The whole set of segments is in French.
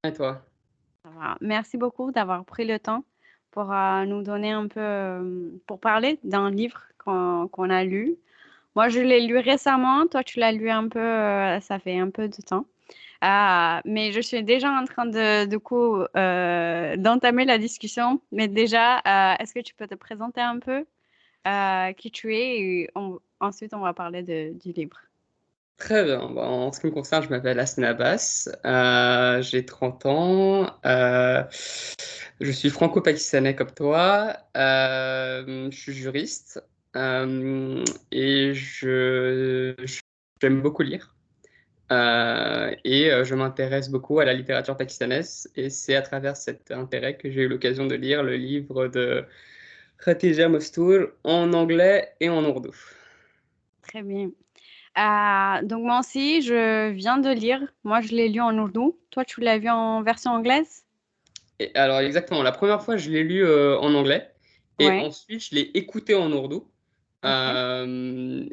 Et toi? Voilà. Merci beaucoup d'avoir pris le temps pour nous donner un peu, pour parler d'un livre qu'on a lu. Moi, je l'ai lu récemment. Toi, tu l'as lu un peu, ça fait un peu de temps. Mais je suis déjà en train d'entamer la discussion. Mais déjà, est-ce que tu peux te présenter un peu qui tu es et ensuite on va parler du livre. Très bien. Bon, en ce qui me concerne, je m'appelle Hassan Abbas, j'ai 30 ans, je suis franco-pakistanais comme toi, je suis juriste, et j'aime beaucoup lire. Je m'intéresse beaucoup à la littérature pakistanaise et c'est à travers cet intérêt que j'ai eu l'occasion de lire le livre de Khatija Mostour en anglais et en ourdou. Très bien. Donc moi aussi, je viens de lire. Moi, je l'ai lu en ourdou. Toi, tu l'as vu en version anglaise? Et alors exactement, la première fois je l'ai lu en anglais et Ouais. ensuite je l'ai écouté en ourdou. Ok.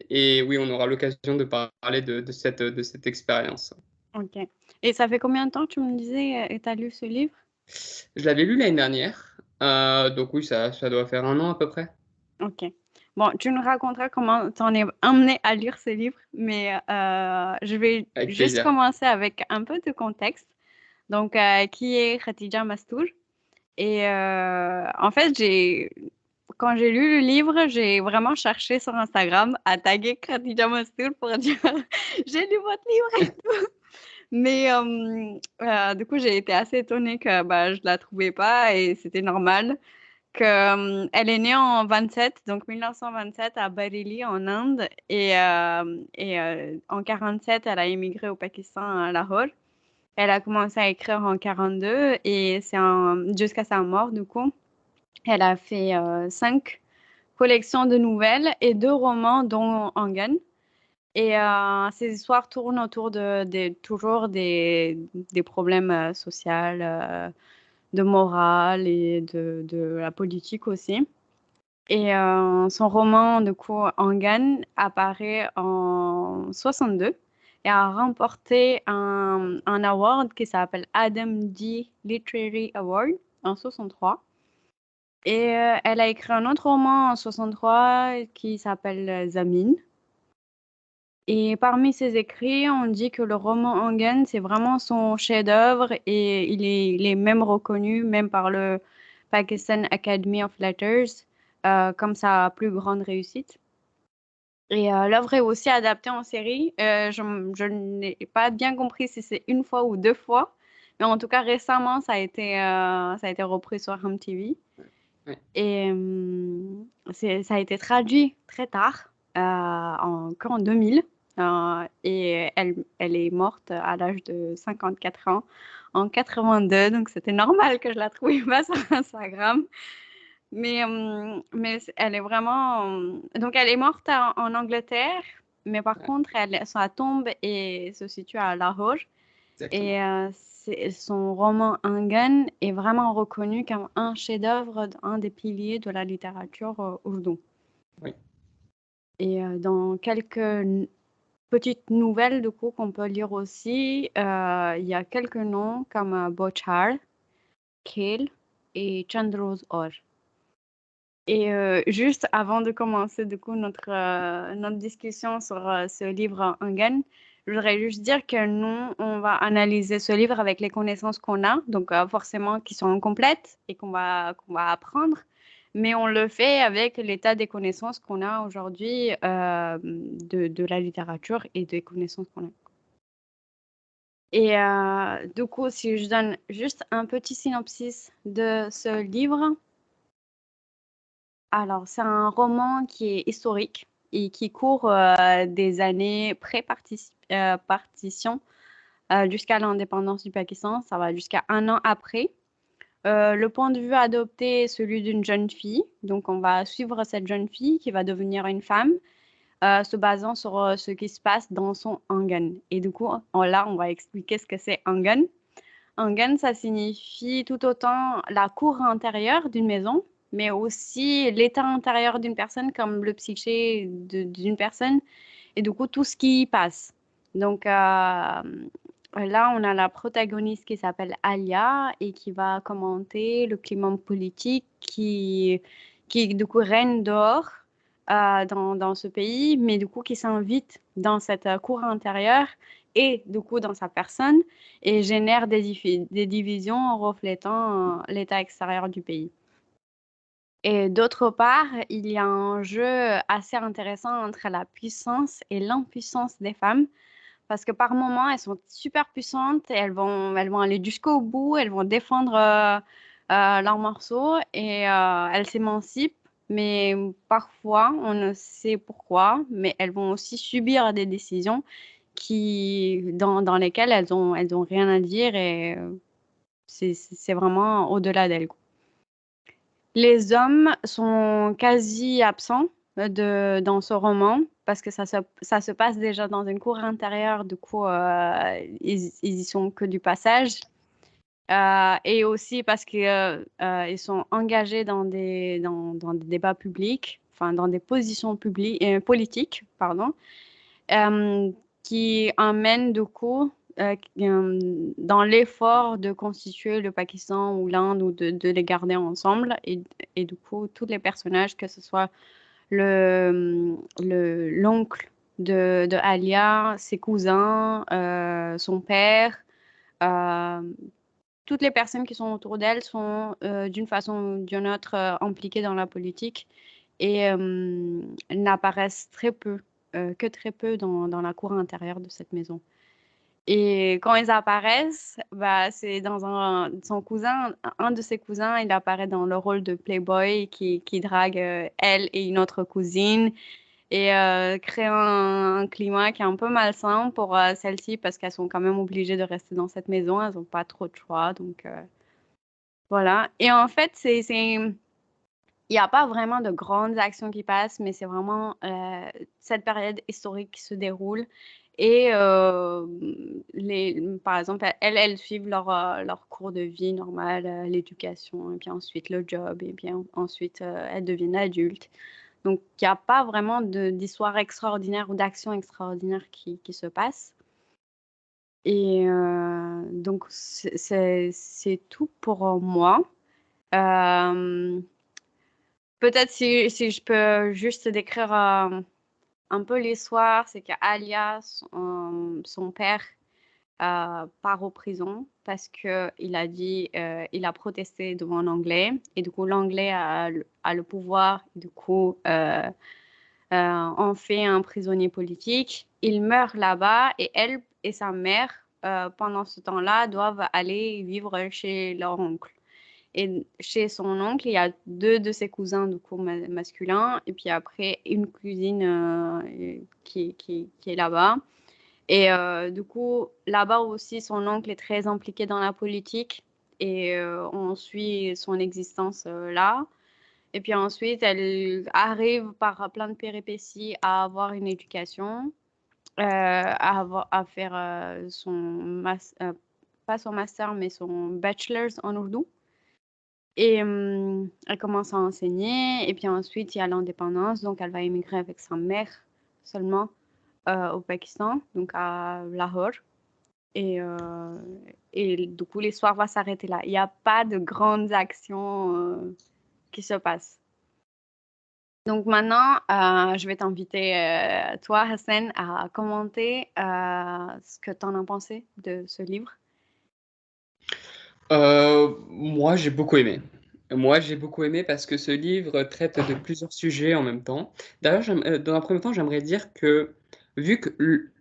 Et oui, on aura l'occasion de parler de cette expérience. Ok. Et ça fait combien de temps que tu me disais et t'as lu ce livre? Je l'avais lu l'année dernière, donc oui, ça doit faire un an à peu près. Ok. Bon, tu nous raconteras comment t'en es amené à lire ce livre, mais je vais Avec juste plaisir. commencer avec un peu de contexte. Donc, qui est Khatija Mastour? Et en fait, quand j'ai lu le livre, j'ai vraiment cherché sur Instagram à taguer Khadija Mastour pour dire j'ai lu votre livre. Mais du coup, j'ai été assez étonnée que bah, je la trouvais pas et c'était normal. Elle est née en 27, donc 1927 à Bareilly en Inde et en 47, elle a émigré au Pakistan à Lahore. Elle a commencé à écrire en 42 et jusqu'à sa mort du coup. Elle a fait 5 collections de nouvelles et 2 romans, dont Angan. Et ces histoires tournent autour toujours des problèmes sociaux, de morale et de la politique aussi. Et son roman, du coup, Angan, apparaît en 62 et a remporté un award qui s'appelle Adam D. Literary Award en 63. Et elle a écrit un autre roman en 63 qui s'appelle Zamin. Et parmi ses écrits, on dit que le roman Angan, c'est vraiment son chef-d'œuvre et il est même reconnu, même par le Pakistan Academy of Letters, comme sa plus grande réussite. Et l'œuvre est aussi adaptée en série. Je n'ai pas bien compris si c'est une fois ou 2 fois, mais en tout cas récemment, ça a été repris sur MTV. Ouais. Et ça a été traduit très tard, qu'en 2000. Et elle est morte à l'âge de 54 ans en 82. Donc c'était normal que je la trouve pas sur Instagram. Mais elle est vraiment. Donc elle est morte en Angleterre, mais par Ouais, contre, sa tombe se situe à Lahore. exactement. Et son roman Angan est vraiment reconnu comme un chef-d'œuvre, un des piliers de la littérature ourdou. Oui. Et dans quelques petites nouvelles du coup qu'on peut lire aussi, il y a quelques noms comme Bochar, Kale et Chandroz Or. Et juste avant de commencer du coup notre discussion sur ce livre Angan, je voudrais juste dire que nous, on va analyser ce livre avec les connaissances qu'on a, donc forcément qui sont incomplètes et qu'on va apprendre, mais on le fait avec l'état des connaissances qu'on a aujourd'hui de la littérature et des connaissances qu'on a. Et du coup, si je donne juste un petit synopsis de ce livre, alors, c'est un roman qui est historique et qui court des années pré-partition jusqu'à l'indépendance du Pakistan. Ça va jusqu'à un an après. Le point de vue adopté est celui d'une jeune fille. Donc, on va suivre cette jeune fille qui va devenir une femme, se basant sur ce qui se passe dans son Angan. Et du coup, là, on va expliquer ce que c'est Angan. Angan, ça signifie tout autant la cour intérieure d'une maison, mais aussi l'état intérieur d'une personne, comme le psyché d'une personne, et du coup tout ce qui y passe. Donc, Là, on a la protagoniste qui s'appelle Alia et qui va commenter le climat politique qui du coup règne dehors dans ce pays, mais du coup qui s'invite dans cette cour intérieure et du coup dans sa personne et génère des divisions reflétant l'état extérieur du pays. Et d'autre part, il y a un jeu assez intéressant entre la puissance et l'impuissance des femmes parce que par moments, elles sont super puissantes et elles vont aller jusqu'au bout, elles vont défendre leur morceau et elles s'émancipent. Mais parfois, on ne sait pourquoi, mais elles vont aussi subir des décisions dans lesquelles elles ont rien à dire et c'est vraiment au-delà d'elles. Les hommes sont quasi absents dans ce roman parce que ça se passe déjà dans une cour intérieure. Du coup, ils y sont que du passage. Et aussi parce qu'ils sont engagés dans des débats publics, enfin dans des positions politiques, pardon, euh, qui emmènent du coup dans l'effort de constituer le Pakistan ou l'Inde ou de les garder ensemble. Et du coup, tous les personnages, que ce soit l'oncle de Alia, ses cousins, son père, euh, toutes les personnes qui sont autour d'elle sont d'une façon ou d'une autre impliquées dans la politique et n'apparaissent que très peu dans la cour intérieure de cette maison. Et quand ils apparaissent, bah, c'est son cousin, un de ses cousins, il apparaît dans le rôle de playboy qui drague elle et une autre cousine et crée un climat qui est un peu malsain pour celles-ci parce qu'elles sont quand même obligées de rester dans cette maison, elles n'ont pas trop de choix, donc voilà. Et en fait, il n'y a pas vraiment de grandes actions qui passent, mais c'est vraiment cette période historique qui se déroule. Et par exemple, elles suivent leur cours de vie normal, l'éducation, et puis ensuite le job, et puis ensuite elles deviennent adultes. Donc, il n'y a pas vraiment d'histoire extraordinaire ou d'action extraordinaire qui se passe. Et donc, c'est tout pour moi. Euh, Peut-être si je peux juste décrire un peu l'histoire, c'est qu'Alia, son père, part au prison parce qu'il a il a protesté devant l'anglais et du coup l'anglais a le pouvoir, du coup en fait un prisonnier politique. Il meurt là-bas et elle et sa mère pendant ce temps-là doivent aller vivre chez leur oncle. Et chez son oncle, il y a deux de ses cousins du coup masculins et puis après une cousine qui est là-bas. Et du coup, là-bas aussi, son oncle est très impliqué dans la politique et on suit son existence là. Et puis ensuite, elle arrive par plein de péripéties à avoir une éducation, à faire pas son master, mais son bachelor's en ourdou. Et elle commence à enseigner. Et puis ensuite, il y a l'indépendance. Donc, elle va émigrer avec sa mère seulement au Pakistan, donc à Lahore. Et, euh, et du coup, l'histoire va s'arrêter là. Il n'y a pas de grandes actions qui se passent. Donc maintenant, je vais t'inviter, toi, Hassan, à commenter ce que tu en as pensé de ce livre. Moi, j'ai beaucoup aimé. Moi, j'ai beaucoup aimé parce que ce livre traite de plusieurs sujets en même temps. D'ailleurs, dans un premier temps, j'aimerais dire que vu que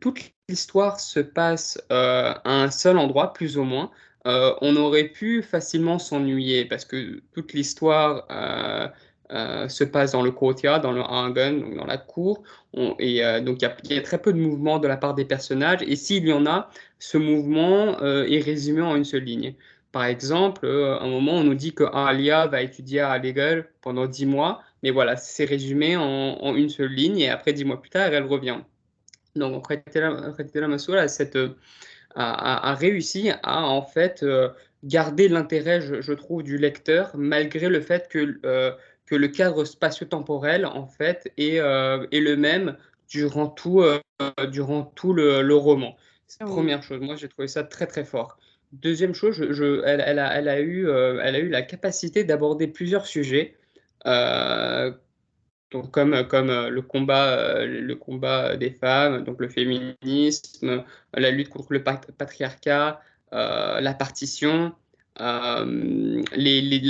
toute l'histoire se passe à un seul endroit, plus ou moins, on aurait pu facilement s'ennuyer parce que toute l'histoire se passe dans le courtyard, dans le hangar, donc dans la cour. Donc, il y a très peu de mouvement de la part des personnages. Et s'il y en a, ce mouvement est résumé en une seule ligne. Par exemple, à un moment, on nous dit que Alia va étudier à l'école pendant 10 mois, mais voilà, c'est résumé en une seule ligne et après 10 mois plus tard, elle revient. Donc, Khatila Massoul a réussi à en fait garder l'intérêt, je trouve, du lecteur malgré le fait que le cadre spatio-temporel en fait est le même durant tout le roman. Oui. Première chose, moi j'ai trouvé ça très très fort. Deuxième chose, elle a eu la capacité d'aborder plusieurs sujets, euh, donc comme le combat des femmes, donc le féminisme, la lutte contre le patriarcat, la partition, la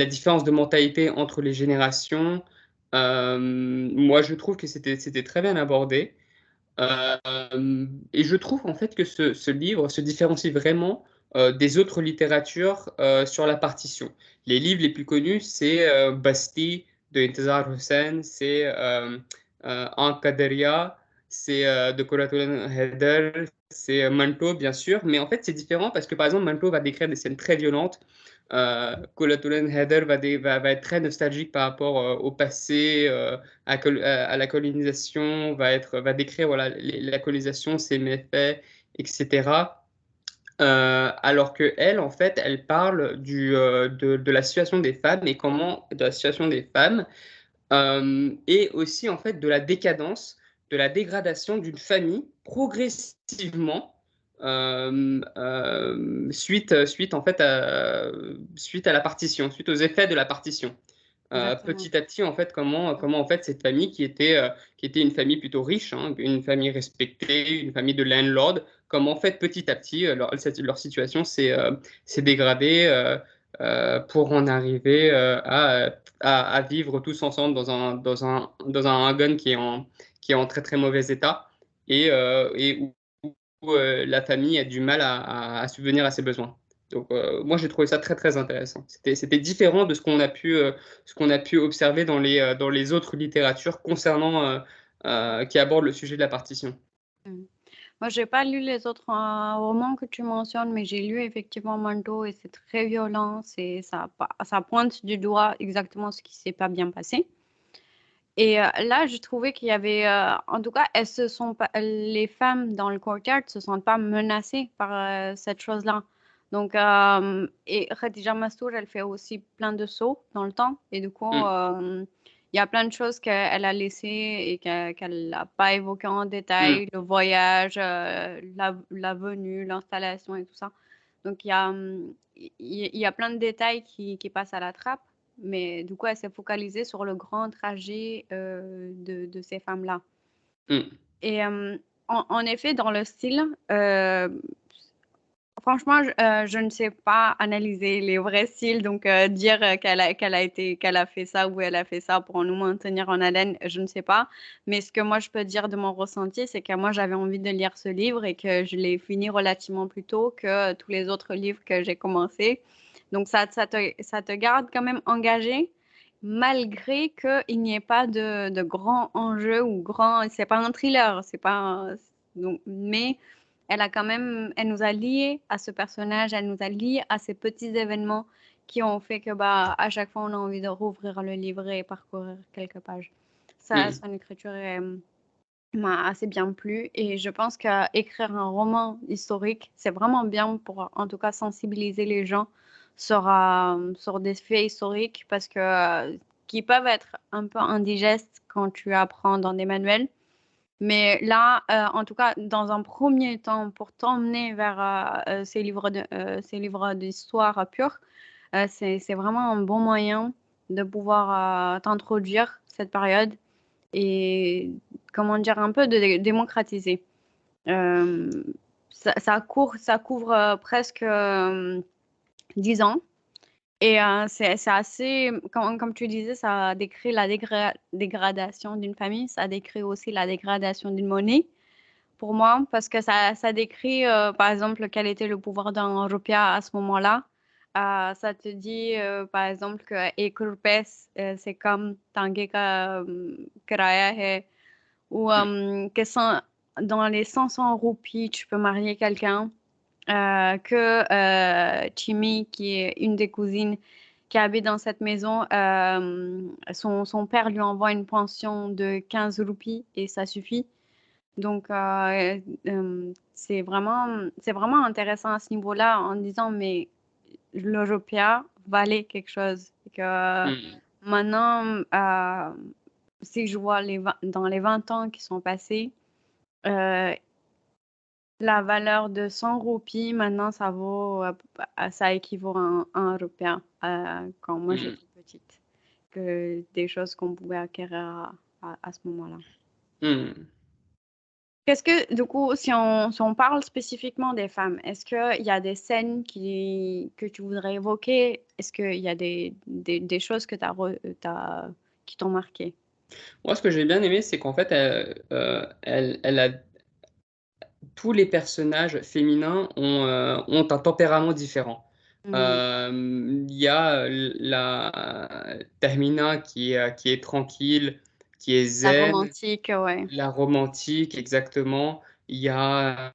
différence de mentalité entre les générations. Moi, je trouve que c'était très bien abordé. Et je trouve en fait que ce livre se différencie vraiment des autres littératures sur la partition. Les livres les plus connus, c'est Basti de Intezar Hussain, c'est An Qadariya, c'est de Kuratulan Haider, c'est Manto, bien sûr. Mais en fait, c'est différent parce que par exemple, Manto va décrire des scènes très violentes. Kuratulan Haider va être très nostalgique par rapport au passé. À la colonisation, va décrire voilà, la colonisation, ses méfaits, etc. Alors que elle, en fait, elle parle de la situation des femmes et comment, de la situation des femmes, et aussi en fait de la décadence, de la dégradation d'une famille progressivement suite en fait suite à la partition, suite aux effets de la partition. Exactement. Petit à petit, en fait, comment en fait cette famille qui était une famille plutôt riche, hein, une famille respectée, une famille de landlord, comment en fait petit à petit leur situation s'est dégradée pour en arriver à vivre tous ensemble dans un wagon qui est en très très mauvais état et où la famille a du mal à subvenir à ses besoins. Donc, moi, j'ai trouvé ça très, très intéressant. C'était différent de ce qu'on a pu observer dans les autres littératures concernant, qui abordent le sujet de la partition. Mm. Moi, j'ai pas lu les autres romans que tu mentionnes, mais j'ai lu effectivement Manto et c'est très violent. Ça pointe du doigt exactement ce qui s'est pas bien passé. Et là, j'ai trouvé qu'il y avait, en tout cas, les femmes dans le courtyard se sentent pas menacées par cette chose-là. Donc, et Khadija Mastour, elle fait aussi plein de sauts dans le temps. Et du coup, Mm, il y a plein de choses qu'elle a laissées et qu'elle n'a pas évoquées en mm, détail. Le voyage, la venue, l'installation et tout ça. Donc, il y a plein de détails qui passent à la trappe. Mais du coup, elle s'est focalisée sur le grand trajet de ces femmes-là. mm. Et en effet, dans le style, franchement, je ne sais pas analyser les vrais styles, donc dire qu'elle a fait ça ou elle a fait ça pour nous maintenir en haleine, je ne sais pas. Mais ce que moi, je peux dire de mon ressenti, c'est que moi, j'avais envie de lire ce livre et que je l'ai fini relativement plus tôt que tous les autres livres que j'ai commencé. Donc, ça te garde quand même engagé, malgré qu'il n'y ait pas de grands enjeux ou grand. C'est pas un thriller, c'est pas. Donc, mais elle nous a liés à ce personnage, elle nous a liés à ces petits événements qui ont fait que, bah, à chaque fois, on a envie de rouvrir le livret et parcourir quelques pages. Mm. Son écriture m'a assez bien plu et je pense qu'écrire un roman historique, c'est vraiment bien pour, en tout cas, sensibiliser les gens sur des faits historiques parce que, qui peuvent être un peu indigestes quand tu apprends dans des manuels. Mais là, en tout cas, dans un premier temps, pour t'emmener vers ces livres d'histoire pure, c'est vraiment un bon moyen de pouvoir t'introduire cette période et, comment dire, un peu de démocratiser. Euh, ça couvre presque 10 ans. Et c'est assez, comme tu disais, ça décrit la dégradation d'une famille, ça décrit aussi la dégradation d'une monnaie pour moi, parce que ça décrit, par exemple, quel était le pouvoir d'un Européen à ce moment-là. Ça te dit, par exemple, que Ekurpes, c'est comme Tangeka Kraya hai, ou dans les 500 roupies, tu peux marier quelqu'un. Que Chimi, qui est une des cousines qui habite dans cette maison, son père lui envoie une pension de 15 roupies et ça suffit. Donc, c'est vraiment intéressant à ce niveau-là en disant, mais l'Européen valait quelque chose. Et que Mm. maintenant, si je vois dans les 20 ans qui sont passés, euh, la valeur de 100 roupies, maintenant, ça équivaut à un européen quand moi Hmm. j'étais petite, que des choses qu'on pouvait acquérir à ce moment-là. Hmm. Qu'est-ce que, du coup, si on parle spécifiquement des femmes, est-ce qu'il y a des scènes que tu voudrais évoquer? Est-ce qu'il y a des choses qui t'ont marqué? Moi, ce que j'ai bien aimé, c'est qu'en fait, elle a tous les personnages féminins ont un tempérament différent. Hmm. Il y a la Termina qui est tranquille, qui est La zen, romantique, ouais. la romantique, exactement. Euh,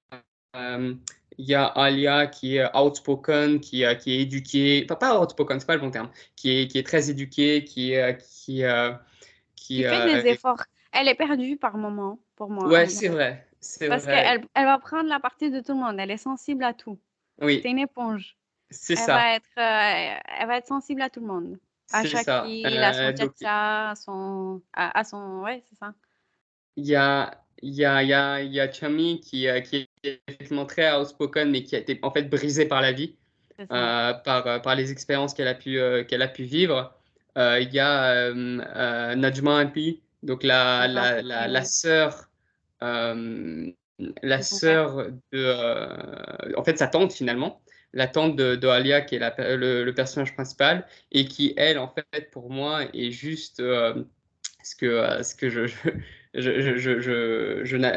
il y a Alia qui est outspoken, qui est éduquée, pas outspoken, c'est pas le bon terme, qui est très éduquée, Qui qui, fait euh, des efforts. Elle est perdue par moment, pour moi, ouais, c'est vrai, c'est parce vrai. qu'elle va prendre la partie de tout le monde. Elle est sensible à tout. C'est Oui, une éponge. c'est Elle ça, va être sensible à tout le monde. À c'est ça. Shakil, à son Donc, tcha à son, ouais, c'est ça. il y a Chami qui est effectivement très outspoken, mais qui a été en fait brisée par la vie, C'est ça. par les expériences qu'elle a pu vivre. Il y a Najma Ampi, donc Najma Pripi, la ouais, sœur, la de son père. sœur en fait, sa tante finalement, la tante de Alia, qui est le personnage principal, et qui, elle, en fait, pour moi, est juste ce que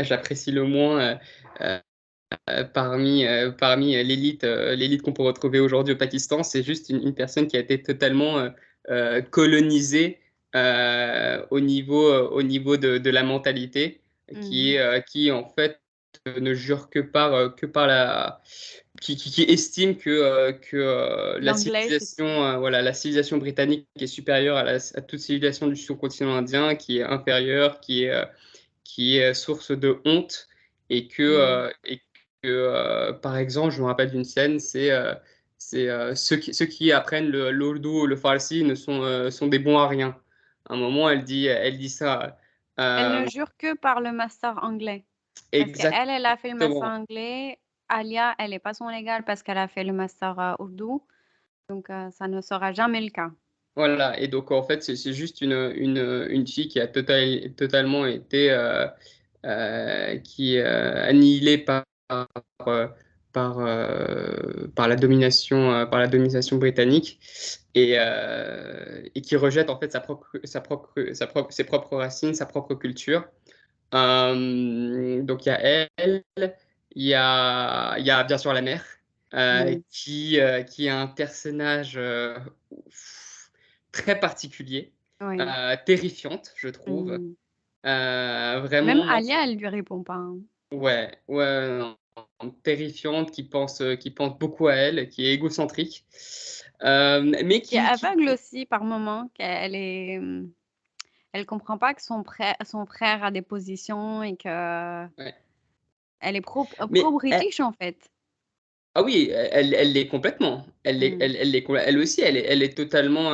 j'apprécie le moins parmi l'élite qu'on peut retrouver aujourd'hui au Pakistan. C'est juste une personne qui a été totalement colonisée au niveau de la mentalité, Mhm. qui en fait ne jure que par qui estime que la L'anglais, c'est civilisation, tout. voilà, la civilisation britannique est supérieure à toute civilisation du sous-continent indien, qui est inférieure, qui est source de honte, Mhm. et que par exemple, je me rappelle d'une scène, ceux qui apprennent l'Urdu ou le Farsi sont des bons à rien. À un moment, elle dit ça. Elle ne euh, jure que par le master anglais. Parce qu'elle, elle a fait le master Exactement. anglais. Alia, elle n'est pas son égale parce qu'elle a fait le master ourdou. Donc, ça ne sera jamais le cas. Voilà, et donc en fait, c'est juste une fille qui a totalement été annihilée euh, par la domination britannique, et qui rejette en fait ses propres racines, sa propre culture. Donc il y a elle, il y a bien sûr la mère, Mm. qui est un personnage très particulier, Oui. terrifiante, je trouve. Mm. Même Vraiment, moi, Alia, elle lui répond pas, hein. ouais, non, terrifiante, qui pense beaucoup à elle, qui est égocentrique, mais Qui est aveugle aussi par moment, elle comprend pas que son frère a des positions et que ouais. elle est Mais pro-British en fait. ah oui, elle l'est complètement. Mm. Elle aussi, elle est totalement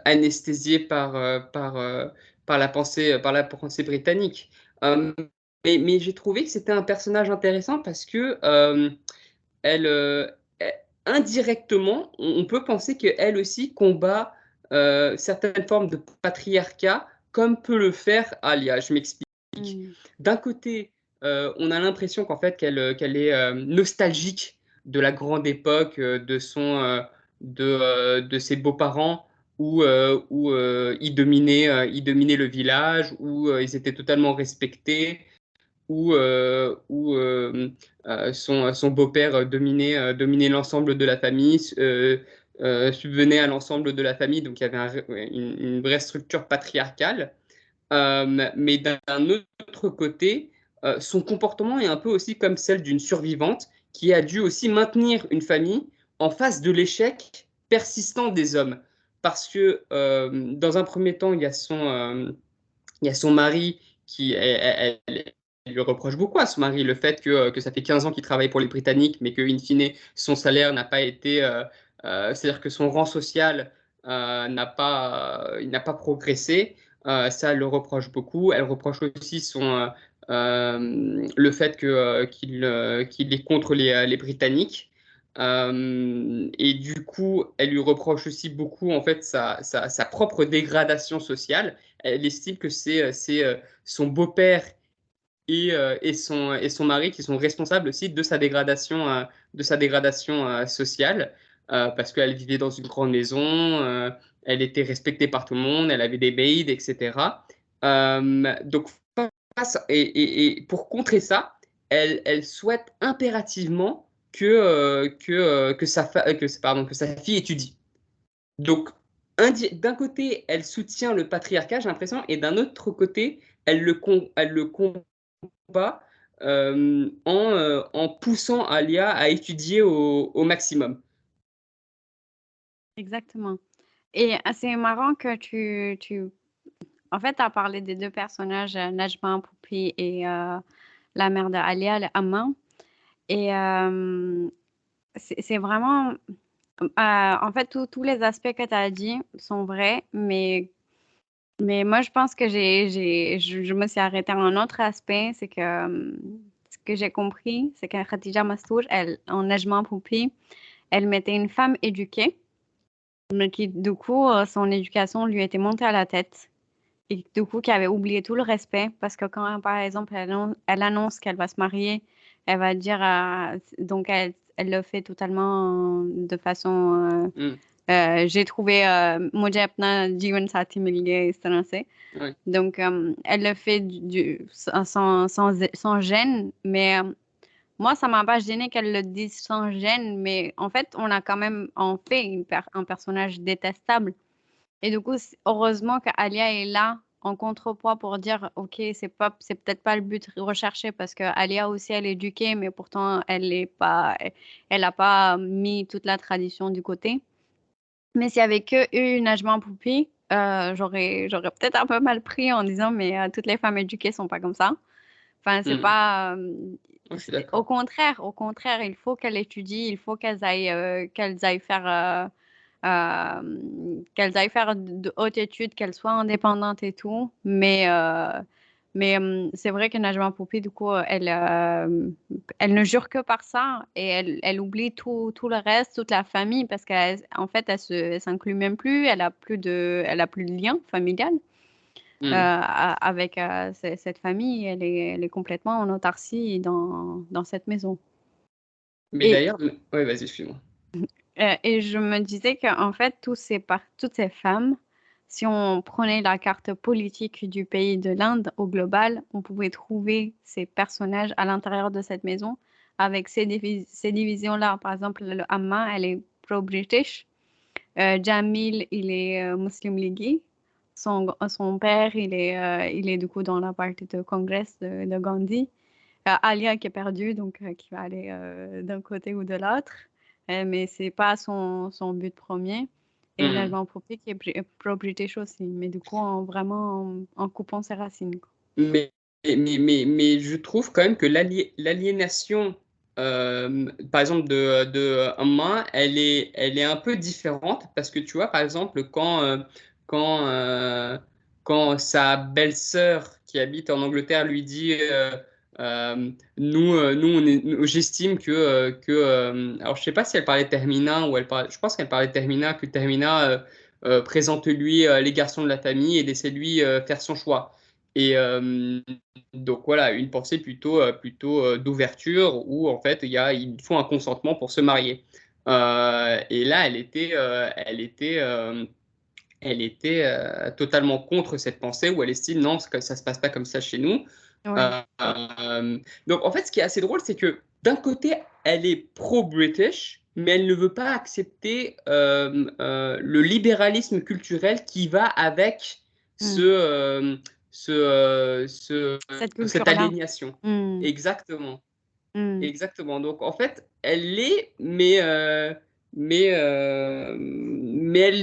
anesthésiée par la pensée britannique. Euh, mais j'ai trouvé que c'était un personnage intéressant parce que elle, indirectement, on peut penser qu'elle aussi combat certaines formes de patriarcat, comme peut le faire Alia. Je m'explique. Mm. D'un côté, on a l'impression qu'en fait qu'elle est nostalgique de la grande époque de ses beaux-parents où ils dominaient le village, où ils étaient totalement respectés, où son beau-père dominait l'ensemble de la famille, subvenait à l'ensemble de la famille, donc il y avait une vraie structure patriarcale. Mais d'un autre côté, son comportement est un peu aussi comme celle d'une survivante qui a dû aussi maintenir une famille en face de l'échec persistant des hommes. Parce que dans un premier temps, il y a son mari elle lui reproche beaucoup à son mari le fait que ça fait 15 ans qu'il travaille pour les Britanniques, mais que, in fine, son salaire n'a pas été. C'est-à-dire que son rang social il n'a pas progressé. Ça, elle le reproche beaucoup. Elle reproche aussi le fait qu'il est contre les Britanniques. Et du coup, elle lui reproche aussi beaucoup en fait sa propre dégradation sociale. Elle estime que c'est son beau-père et son mari qui sont responsables aussi de sa dégradation sociale, parce qu'elle vivait dans une grande maison, elle était respectée par tout le monde, elle avait des maids, etc. Donc, et pour contrer ça, elle souhaite impérativement que sa fille étudie. Donc, d'un côté, elle soutient le patriarcat, j'ai l'impression, et d'un autre côté, elle le combat en poussant Alia à étudier au maximum. Exactement. Et c'est marrant que en fait, tu as parlé des deux personnages, Najma Poupi et la mère d'Alia, Amma. Et c'est vraiment... en fait, tous les aspects que tu as dit sont vrais, mais moi, je pense que je me suis arrêtée à un autre aspect. C'est que ce que j'ai compris, c'est que Khadija Mastour, elle, en Najma Poupi, elle mettait une femme éduquée, mais qui, du coup, son éducation lui était montée à la tête. Et du coup, qui avait oublié tout le respect, parce que quand, par exemple, elle annonce qu'elle va se marier, elle va dire, donc elle le fait totalement de façon, Mm, j'ai trouvé, मुझे अपना जीवन साथी मिल गया इस तरह से. ouais. Donc, elle le fait sans gêne, mais moi, ça m'a pas gêné qu'elle le dise sans gêne, mais en fait, on a quand même en fait un personnage détestable. Et du coup, heureusement qu'Alia est là en contrepoids pour dire, OK, c'est peut-être pas le but recherché parce que Alia aussi, elle est éduquée, mais pourtant, elle a pas mis toute la tradition du côté. Mais s'il y avait que eu une Najma Poupie, j'aurais peut-être un peu mal pris en disant, mais toutes les femmes éduquées sont pas comme ça. Enfin, c'est Mm. pas. Ouais, je suis Au d'accord. contraire, il faut qu'elles étudient, il faut qu'elles aillent faire de hautes études, qu'elles soient indépendantes et tout. Mais c'est vrai que Najma Poupie, du coup, elle ne jure que par ça et elle oublie tout le reste, toute la famille, parce qu'en fait, elle s'inclut même plus, elle a plus de lien familial Mm. avec cette famille. Elle est complètement en autarcie dans cette maison. Mais Et, d'ailleurs, ouais, vas-y, excuse-moi. et je me disais qu'en fait, toutes ces femmes, si on prenait la carte politique du pays de l'Inde au global, on pouvait trouver ces personnages à l'intérieur de cette maison avec ces divisions-là. Par exemple, le Amma, elle est pro-British. Jamil, il est Muslim League. Son père, il est du coup dans la partie de Congrès de Gandhi. Alia qui est perdue, donc qui va aller d'un côté ou de l'autre. Mais c'est pas son but premier. Et Mm. Najma Poupée qui est pro-British aussi, mais du coup, en coupant ses racines, quoi. Mais, mais je trouve quand même que l'aliénation, par exemple, de Amma, elle est un peu différente parce que tu vois, par exemple, quand, euh, quand sa belle-sœur qui habite en Angleterre lui dit j'estime alors je sais pas si elle parlait Termina ou je pense qu'elle parlait Termina, que Termina présente-lui les garçons de la famille et laisse-lui faire son choix. Et donc voilà, une pensée plutôt d'ouverture où en fait il faut un consentement pour se marier. Et là, elle était totalement contre cette pensée où elle estime non, ça se passe pas comme ça chez nous. Ouais. Donc en fait, ce qui est assez drôle, c'est que d'un côté, elle est pro-British, mais elle ne veut pas accepter le libéralisme culturel qui va avec ce, Hmm. euh, Cette cette culture-là. aliénation. Hmm. Exactement. Hmm. Exactement. Donc en fait, elle l'est, mais elle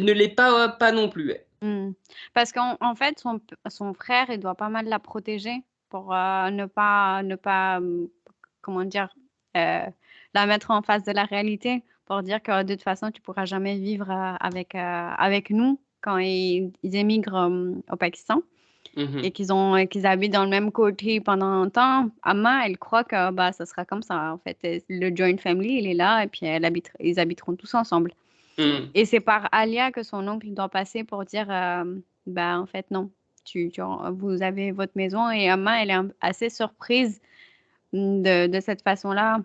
ne l'est pas non plus. Hmm. Parce qu'en fait, son frère, il doit pas mal la protéger pour ne pas, comment dire, euh, la mettre en face de la réalité, pour dire que de toute façon, tu pourras jamais vivre avec nous quand ils émigrent au Pakistan. Mhm. et qu'ils habitent dans le même côté pendant longtemps, Amma, elle croit que bah, ça sera comme ça. En fait, le joint family, il est là et puis ils habiteront tous ensemble. Mhm. Et c'est par Alia que son oncle doit passer pour dire, bah, en fait, non, vous avez votre maison. Et Amma, elle est assez surprise de cette façon-là.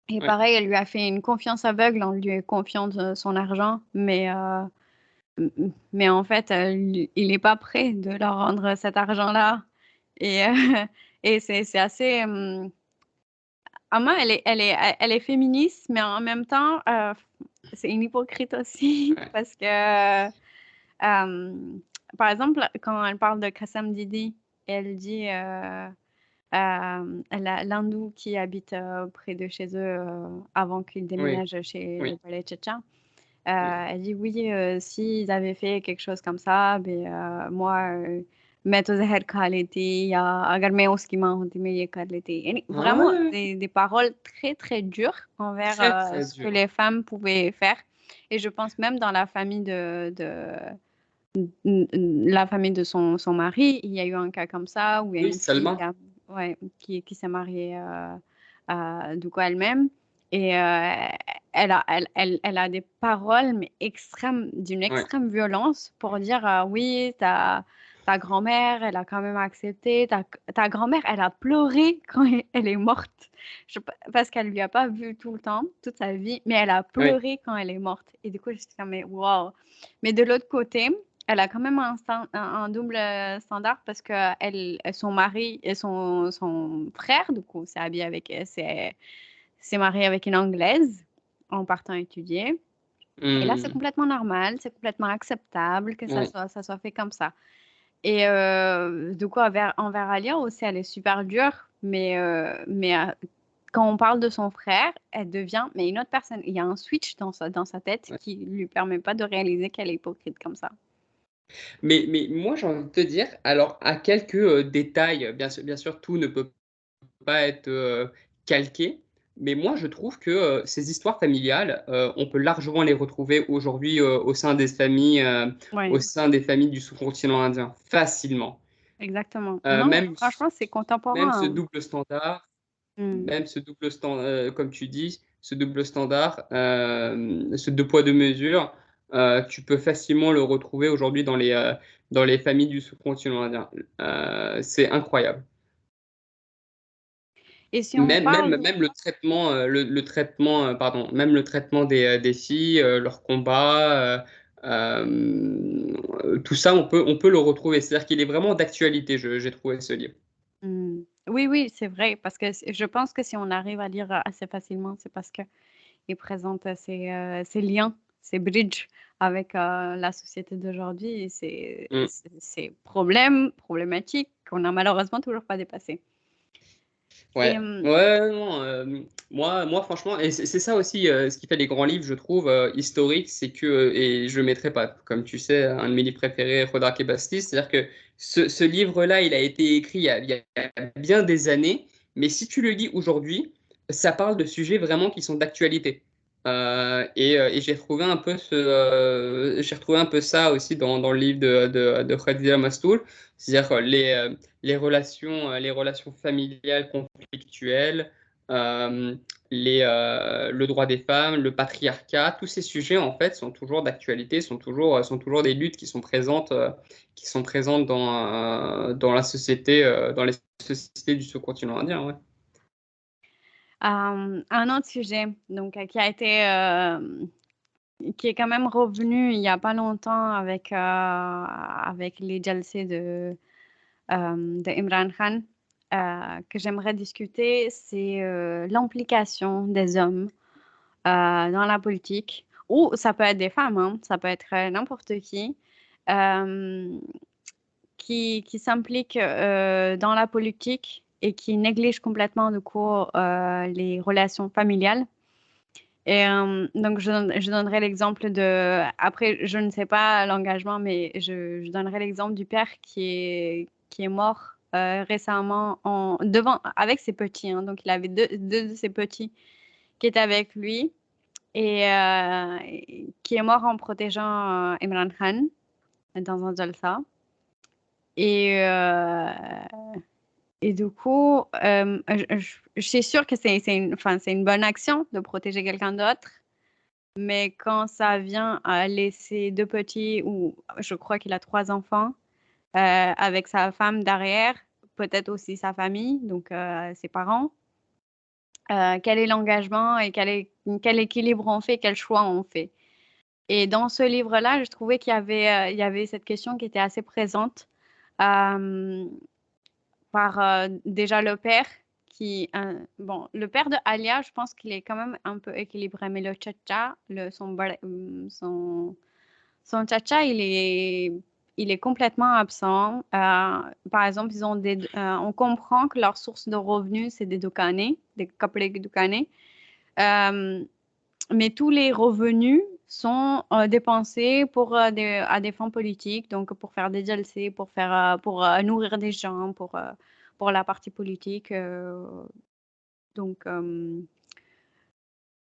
Et Ouais. pareil, elle lui a fait une confiance aveugle en lui confiant son argent, mais en fait, il n'est pas prêt de leur rendre cet argent-là. Et, et c'est assez... Amma, elle est féministe, mais en même temps, c'est une hypocrite aussi, Ouais. parce que, par exemple, quand elle parle de Kassam Didi, elle dit l'hindou qui habite près de chez eux avant qu'ils Oui. déménagent chez Oui. le palais Tchétchen. Oui. Elle dit oui, s'ils avaient fait quelque chose comme ça, ben, moi, मैं तो जहर खा लेती या अगर मैं उसकी माँ होती मैं ये कर लेती यानी Ah ouais, vraiment ouais, ouais. des paroles très très dures envers Très, très ce que dur. les femmes pouvaient faire et je pense même dans la famille la famille de son mari il y a eu un cas comme ça où il y a Oui, une fille Salma. ouais, qui s'est mariée du coup elle-même et elle a des paroles, mais extrêmes, d'une Ouais. extrême violence pour dire oui, ta grand-mère, elle a quand même accepté. Ta grand-mère, elle a pleuré quand elle est morte. Parce qu'elle lui a pas vu tout le temps, toute sa vie, mais elle a Ouais. pleuré quand elle est morte. Et du coup, je suis comme, mais wow. Mais de l'autre côté, elle a quand même un double standard parce que son mari et son frère, du coup, s'est marié avec une Anglaise en partant étudier. Et là, c'est Hmm. complètement normal, c'est complètement acceptable que Ouais. ça soit fait comme ça. Et du coup, envers Alia aussi, elle est super dure, mais quand on parle de son frère, elle devient mais une autre personne. Il y a un switch dans sa tête Ouais. qui lui permet pas de réaliser qu'elle est hypocrite comme ça. Mais moi, j'ai envie de te dire, alors, à quelques détails, bien sûr, tout ne peut pas être calqué, mais moi, je trouve que ces histoires familiales, on peut largement les retrouver aujourd'hui au Oui, sein des familles du sous-continent indien, facilement. exactement. Euh, Non, même, franchement, c'est même ce contemporain. double standard, Hmm. comme tu dis, ce double standard, ce deux poids, deux mesures, tu peux facilement le retrouver aujourd'hui dans les familles du sous-continent indien. C'est incroyable. Et si on parle, Même le traitement, pardon, même le traitement des filles, leurs combats, tout ça, on peut le retrouver. C'est-à-dire qu'il est vraiment d'actualité, j'ai trouvé ce livre. oui, oui, c'est vrai, parce que je pense que si on arrive à lire assez facilement, c'est parce que il présente ces liens, ces bridges avec la société d'aujourd'hui et Mm. ces problématiques qu'on n'a malheureusement toujours pas dépassées. Et Ouais, ouais, non, moi, franchement, et c'est ça aussi ce qui fait les grands livres, je trouve, historiques, c'est que, et je ne le mettrai pas, comme tu sais, un de mes livres préférés, Rodrak et Basti, c'est-à-dire que ce livre-là, il a été écrit il y a bien des années, mais si tu le lis aujourd'hui, ça parle de sujets vraiment qui sont d'actualité. Et j'ai retrouvé un peu ça aussi dans le livre de Khadija Mastoul, c'est-à-dire les relations familiales conflictuelles, euh, le droit des femmes, le patriarcat, tous ces sujets en fait sont toujours d'actualité, sont toujours des luttes qui sont présentes dans la société, dans les sociétés du sous-continent indien. Ouais. un autre sujet, donc qui est quand même revenu il y a pas longtemps avec les jalsées de Imran Khan, que j'aimerais discuter, c'est l'implication des hommes dans la politique, ou ça peut être des femmes, hein, ça peut être n'importe euh, qui s'impliquent dans la politique et qui négligent complètement du coup les relations familiales. Et donc, je donnerai l'exemple après, je ne sais pas l'engagement, mais je donnerai l'exemple du père qui est mort récemment avec ses petits. Hein. Donc, il avait deux de ses petits qui étaient avec lui et qui est mort en protégeant Imran Khan dans un jalsa. Et, euh, et du coup, je suis sûre que c'est une bonne action de protéger quelqu'un d'autre. Mais quand ça vient à laisser deux petits, ou je crois qu'il a trois enfants, avec sa femme derrière, peut-être aussi sa famille, donc ses parents, quel est l'engagement et quel équilibre on fait, quel choix on fait. Et dans ce livre-là, je trouvais il y avait cette question qui était assez présente euh, par déjà le père bon, le père de Alia, je pense qu'il est quand même un peu équilibré, mais le tcha son tcha il est complètement absent. Par exemple, on comprend que leur source de revenus, c'est des doukanés, des couplets doukanés. Euh, mais tous les revenus sont dépensés à des fins politiques, donc pour faire des DLC, pour nourrir des gens, pour la partie politique. Donc,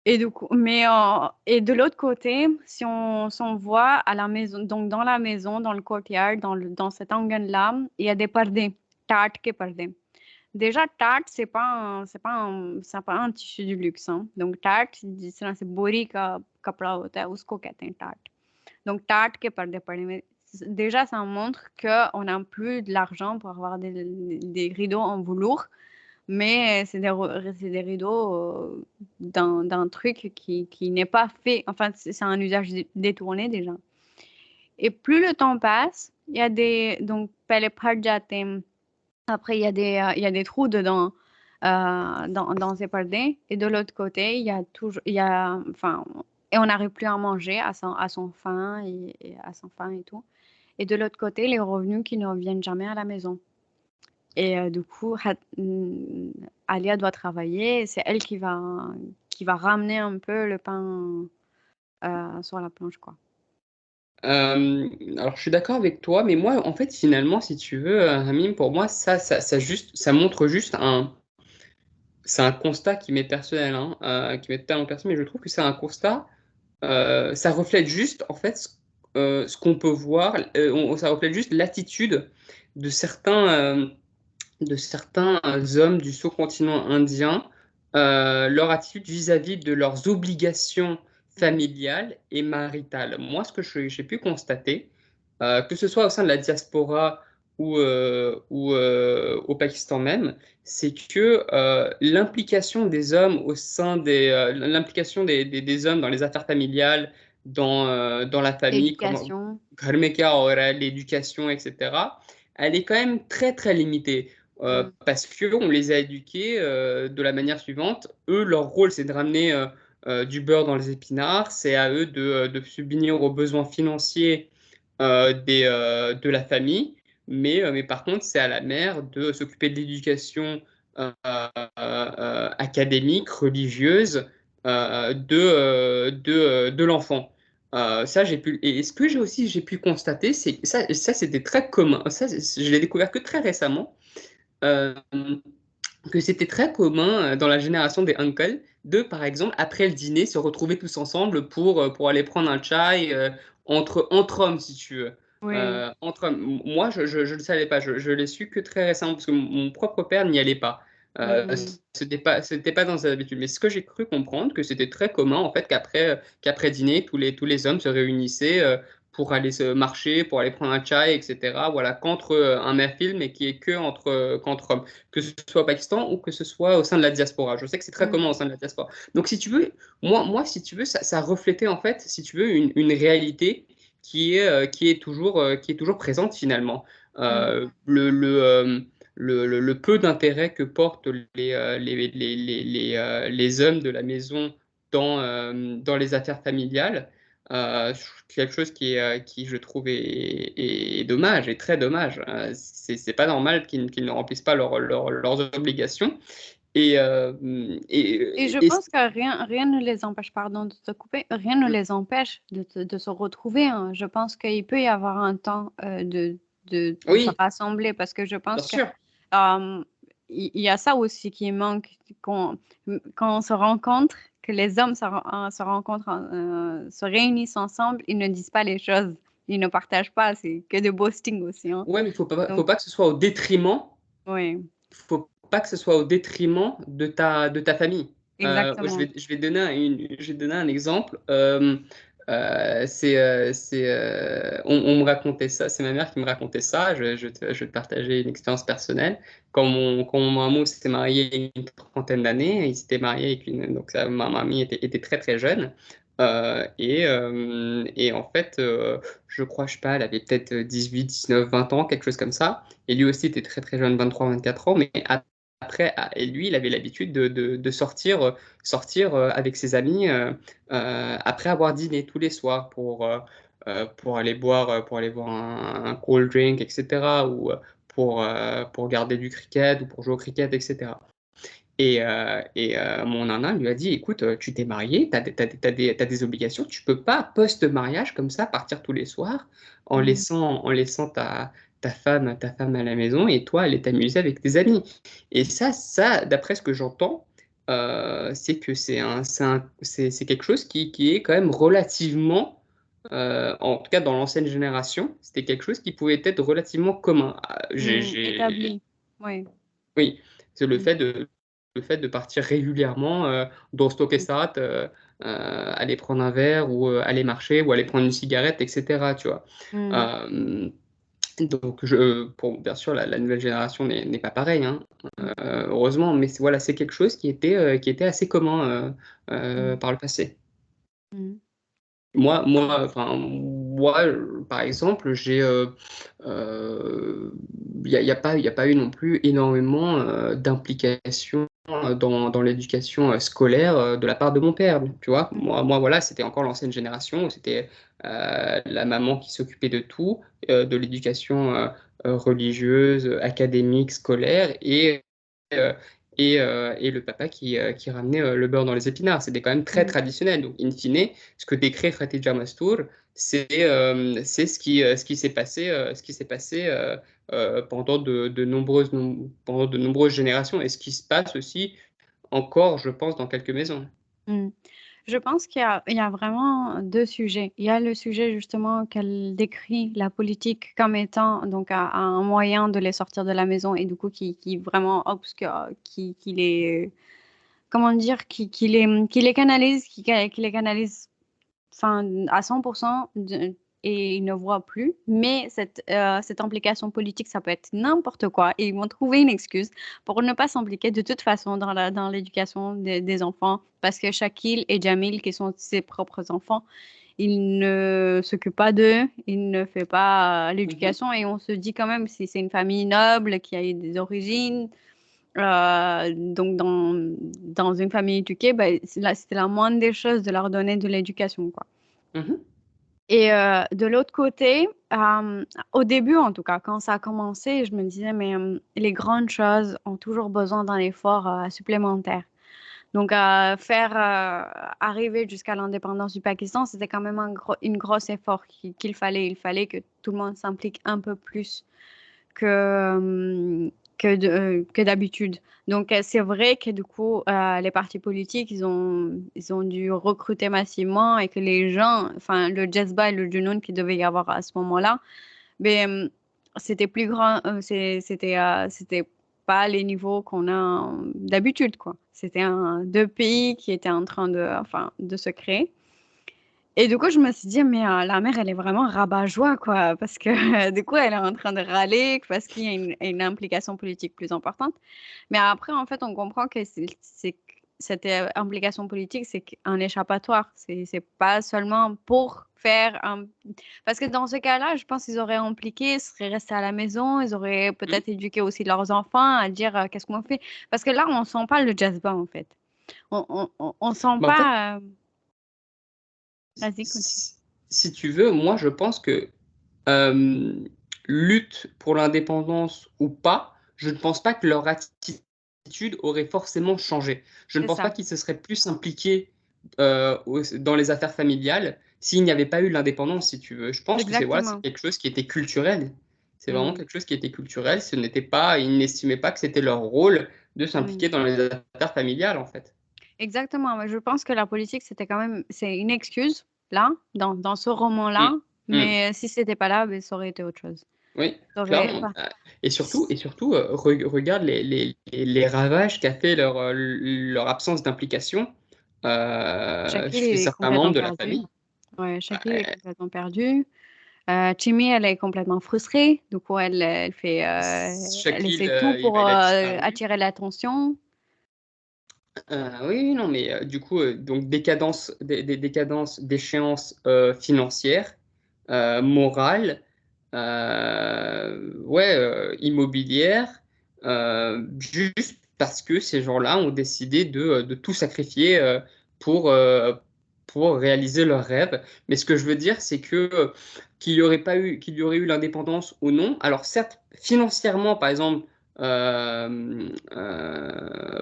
et du coup, et de l'autre côté, si on voit à la maison, donc dans la maison, dans le courtyard, dans cet angle-là, il y a des pardés, टाट के पर्दे. Déjà, Tarte, c'est pas un tissu du luxe, hein. Donc, Tarte, जिस तरह से बोरी का कपड़ा होता है, उसको कहते हैं Tarte. Donc, Tarte के पर्दे पड़े. Mais déjà, ça montre qu'on n'a plus de l'argent pour avoir des rideaux en velours, mais c'est des rideaux d'un truc qui n'est pas fait. Enfin, c'est un usage détourné déjà. Et plus le temps passe, il y a des. Donc, पहले फट जाते हैं. Après, il y a des trous dedans, dans ces pardés. Et de l'autre côté, enfin, et on n'arrive plus à manger à son faim et à son faim et tout. Et de l'autre côté, les revenus qui ne reviennent jamais à la maison. Et du coup, Alia doit travailler. C'est elle qui va ramener un peu le pain sur la planche, quoi. Alors, je suis d'accord avec toi, mais moi, en fait, finalement, si tu veux, Hamim, pour moi, ça montre juste c'est un constat qui m'est personnel, hein, qui m'est totalement personnel, mais je trouve que c'est un constat, ça reflète juste, en fait, ce qu'on peut voir, ça reflète juste l'attitude de de certains hommes du sous-continent indien, leur attitude vis-à-vis de leurs obligations familiales et maritales. Moi, ce que j'ai pu constater, que ce soit au sein de la diaspora ou au Pakistan même, c'est que l'implication des hommes l'implication des hommes dans les affaires familiales, dans la famille, comme L'éducation. l'éducation, etc., elle est quand même très très limitée. Mm. Parce qu'on les a éduqués de la manière suivante. Eux, leur rôle, c'est de ramener du beurre dans les épinards. C'est à eux de subvenir aux besoins financiers de la famille. Mais par contre, c'est à la mère de s'occuper de l'éducation académique, religieuse de l'enfant. Ça, et ce que j'ai pu constater, c'est que ça c'était très commun. Ça, je l'ai découvert que très récemment. Euh, que c'était très commun dans la génération des uncles de, par exemple, après le dîner, se retrouver tous ensemble pour aller prendre un chai entre hommes, si tu veux. Oui. Entre hommes. Moi, je le savais pas. Je l'ai su que très récemment, parce que mon propre père n'y allait pas. Mm. C'était pas dans ses habitudes. Mais ce que j'ai cru comprendre, que c'était très commun, en fait, qu'après dîner, tous les hommes se réunissaient pour aller se marcher, pour aller prendre un chai, etc. Voilà, qu'entre un mère-fille, mais qui est que qu'entre hommes, que ce soit au Pakistan ou que ce soit au sein de la diaspora. Je sais que c'est très Mm. commun au sein de la diaspora. Donc, si tu veux, si tu veux, ça reflétait en fait, si tu veux, une réalité qui est toujours présente finalement. Mm. Euh, le, le, euh, le peu d'intérêt que portent les hommes de la maison dans les affaires familiales, quelque chose qui je trouve, est dommage, est très dommage. C'est pas normal qu'ils ne remplissent pas leurs obligations. Et, euh, Et je et pense que rien ne les empêche, pardon de te couper, rien ne les empêche de se retrouver, hein. Je pense qu'il peut y avoir un temps de se oui, rassembler parce que je bien pense que sûr. il y a ça aussi qui manque quand on se rencontre, que les hommes se rencontrent, se réunissent ensemble, ils ne disent pas les choses. ils ne partagent pas, c'est que de boasting aussi, hein. Ouais, mais faut Donc, pas que ce soit au détriment oui, faut pas que ce soit au détriment de ta famille. exactement. Je vais donner je vais donner un exemple. On me racontait ça, c'est ma mère qui me racontait ça. Je vais te partager une expérience personnelle. Quand mon maman s'était marié il y a une trentaine d'années, il s'était marié avec une. Donc, ma mamie était très très jeune. Et en fait, je crois, je sais pas, elle avait peut-être 18, 19, 20 ans, quelque chose comme ça. Et lui aussi était très très jeune, 23, 24 ans, mais après, et lui, il avait l'habitude de sortir, sortir avec ses amis après avoir dîné tous les soirs pour aller boire un cold drink, etc. ou pour regarder du cricket ou pour jouer au cricket, etc. Mon nana lui a dit, écoute, tu t'es marié, t'as des obligations, tu peux pas, post-mariage, comme ça, partir tous les soirs Mm, en laissant ta femme à la maison et toi, aller t'amuser avec tes amis. Et ça, d'après ce que j'entends, c'est que c'est quelque chose qui est quand même relativement, en tout cas dans l'ancienne génération, c'était quelque chose qui pouvait être relativement commun. établi. Oui. Oui, c'est Mm, le fait de partir régulièrement dans mm, Stockesat, aller prendre un verre ou aller marcher ou aller prendre une cigarette, etc. Tu vois. mm, Euh, bien sûr, la nouvelle génération n'est pas pareille, hein, mm, heureusement, mais voilà, c'est quelque chose qui était assez commun mm, par le passé. mm, Moi, par exemple, euh, il y a pas eu non plus énormément d'implication dans l'éducation scolaire de la part de mon père. Tu vois, voilà, c'était encore l'ancienne génération où c'était la maman qui s'occupait de tout, de l'éducation religieuse, académique, scolaire, euh, et le papa qui ramenait le beurre dans les épinards. C'était quand même très mm. traditionnel. Donc, in fine, ce que décrit Khatija Mastour, c'est ce qui s'est passé, pendant pendant de nombreuses générations et ce qui se passe aussi encore, je pense, dans quelques maisons. Mm. Je pense il y a vraiment deux sujets. Il y a le sujet justement qu'elle décrit la politique comme étant donc un moyen de les sortir de la maison et du coup qui vraiment obscure, qui les comment dire, qui les canalise, qui les canalise enfin, à 100% et ils ne voient plus. Mais cette implication politique, ça peut être n'importe quoi. Et ils vont trouver une excuse pour ne pas s'impliquer de toute façon dans l'éducation des enfants. Parce que Shakil et Jamil, qui sont ses propres enfants, il ne s'occupe pas d'eux, il ne fait pas Mhm. l'éducation. Et on se dit quand même, si c'est une famille noble qui a eu des origines, donc dans une famille éduquée, ben, c'était la moindre des choses de leur donner de l'éducation, quoi. Mhm. Et de l'autre côté, au début en tout cas, quand ça a commencé, je me disais, mais les grandes choses ont toujours besoin d'un effort supplémentaire. Donc, faire arriver jusqu'à l'indépendance du Pakistan, c'était quand même une grosse effort qu'il fallait. Il fallait que tout le monde s'implique un peu plus que, que d'habitude. Donc, c'est vrai que du coup, les partis politiques, ils ont dû recruter massivement et que les gens, enfin, le Jezba et le Junoun qui devait y avoir à ce moment-là, mais c'était plus grand, c'était pas les niveaux qu'on a d'habitude, quoi. C'était deux pays qui étaient en train de, enfin, de se créer. Et du coup, je me suis dit, mais la mère, elle est vraiment rabat-joie, quoi, parce que du coup, elle est en train de râler parce qu'il y a une implication politique plus importante. Mais après, en fait, on comprend que cette implication politique, c'est un échappatoire. C'est pas seulement pour faire un... Parce que dans ce cas-là, je pense qu'ils auraient impliqué, ils seraient restés à la maison, ils auraient Mhm. peut-être éduqué aussi leurs enfants à dire qu'est-ce qu'on fait. Parce que là, on sent pas le jazz band, en fait. On sent Bah, en fait, pas... Vas-y, continue. si, si tu veux, moi je pense que euh, lutte pour l'indépendance ou pas, je ne pense pas que leur attitude aurait forcément changé. Je ne C'est pense pas ça. qu'ils se seraient plus impliqués dans les affaires familiales s'il n'y avait pas eu l'indépendance, si tu veux. Je pense que c'est Exactement. quelque chose qui était culturel. C'est vraiment Mm. quelque chose qui était culturel. Ce n'était pas, ils n'estimaient pas que c'était leur rôle de Mm. s'impliquer dans les affaires familiales, en fait. Exactement. Mais je pense que la politique, c'était quand même, c'est une excuse, là, dans ce roman-là, Mm. Mm. Mais si c'était pas là, ben, ça aurait été autre chose. Oui, Ça aurait clairement. pas. Et surtout, regarde les ravages qu'a fait leur absence d'implication Shaquille chez il est certains complètement membres de la perdu. famille. Ouais, Shaquille est Ouais, complètement perdu. Timmy, elle est complètement frustrée. Du coup, elle Shaquille, essaie tout pour il a disparu. attirer l'attention. Oui, non, mais du coup, donc décadence d'échéance financière, morale, ouais, immobilière, juste parce que ces gens-là ont décidé de tout sacrifier pour, euh, pour réaliser leurs rêves. Mais ce que je veux dire, c'est que qu'il y aurait eu l'indépendance ou non. Alors certes, financièrement, par exemple,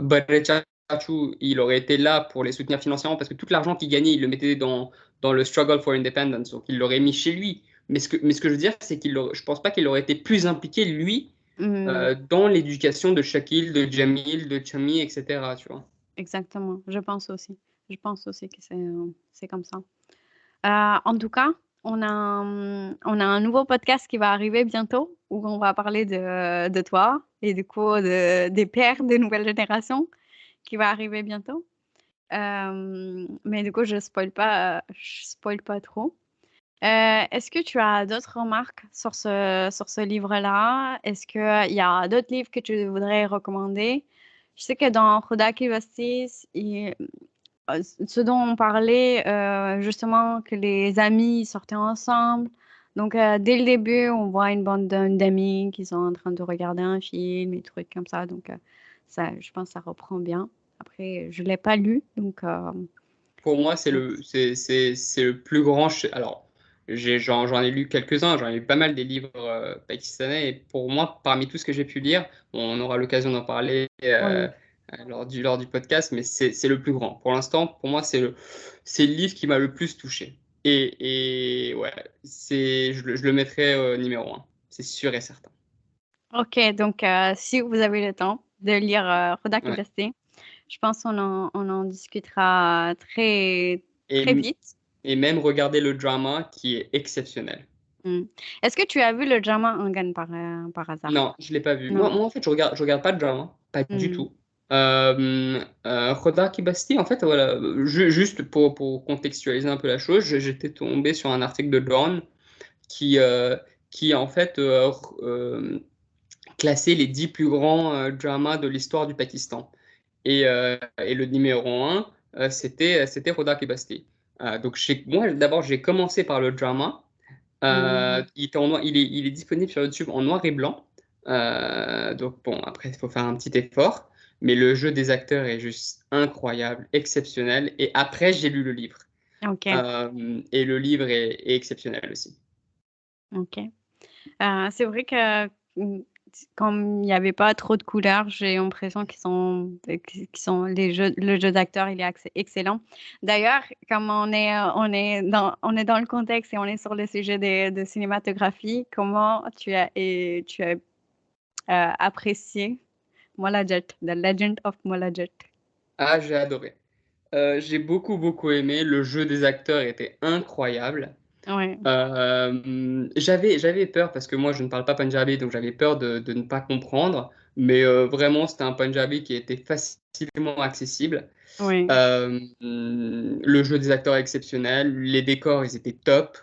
Breccia Pikachu, il aurait été là pour les soutenir financièrement parce que tout l'argent qu'il gagnait, il le mettait dans le struggle for independence, donc il l'aurait mis chez lui. Mais ce que je veux dire, c'est je pense pas qu'il aurait été plus impliqué, lui, Hmm, dans l'éducation de Shaquille, de Jamil, de Chami, etc. Tu vois. exactement. Je pense aussi. Je pense aussi que c'est comme ça. En tout cas, on a un nouveau podcast qui va arriver bientôt où on va parler de toi et du coup des pères des nouvelles générations qui va arriver bientôt. Mais du coup, je spoil pas trop. Est-ce que tu as d'autres remarques sur ce livre-là? Est-ce qu'il y a d'autres livres que tu voudrais recommander? Je sais que dans Huda Bastis, ce dont on parlait, justement, que les amis sortaient ensemble. Donc, dès le début, on voit une bande d'amis qui sont en train de regarder un film et trucs comme ça. Donc, ça, je pense que ça reprend bien. Après, je ne l'ai pas lu, donc... Pour moi, c'est le plus grand. Alors, j'en ai lu quelques-uns, j'en ai lu pas mal des livres pakistanais, et pour moi, parmi tout ce que j'ai pu lire, on aura l'occasion d'en parler oui. lors du podcast, mais c'est le plus grand. Pour l'instant, pour moi, c'est le livre qui m'a le plus touché. Et ouais, je le mettrai numéro un, c'est sûr et certain. Ok, donc si vous avez le temps de lire Huda Ouais. Basti, je pense on en discutera très, très Et, vite. et même regarder le drama qui est exceptionnel. Hmm. Est-ce que tu as vu le drama Angan par hasard? Non, je l'ai pas vu. Moi, Non. moi, en fait, je regarde pas de drama, pas du Hmm. tout. Roda Kibasti, en fait, voilà, juste pour contextualiser un peu la chose, j'étais tombé sur un article de Dawn qui, euh, qui en fait, classait les 10 plus grands dramas de l'histoire du Pakistan. Et le numéro un, c'était Roda Kibasti. Donc, moi, d'abord, j'ai commencé par le drama. Hmm. Il est disponible sur YouTube en noir et blanc. Donc bon, après, il faut faire un petit effort. Mais le jeu des acteurs est juste incroyable, exceptionnel. Et après, j'ai lu le livre. Ok, Et le livre est exceptionnel aussi. ok. C'est vrai que comme il n'y avait pas trop de couleurs, j'ai l'impression le jeu d'acteur, il est excellent. D'ailleurs, comme on est dans le contexte et on est sur le sujet de cinématographie, comment tu as apprécié Mollajet, The Legend of Mollajet? Ah, j'ai adoré. J'ai beaucoup, beaucoup aimé. Le jeu des acteurs était incroyable. Ouais, J'avais peur parce que moi je ne parle pas punjabi, donc j'avais peur de ne pas comprendre, mais vraiment c'était un punjabi qui était facilement accessible. ouais. Le jeu des acteurs est exceptionnel, les décors ils étaient top.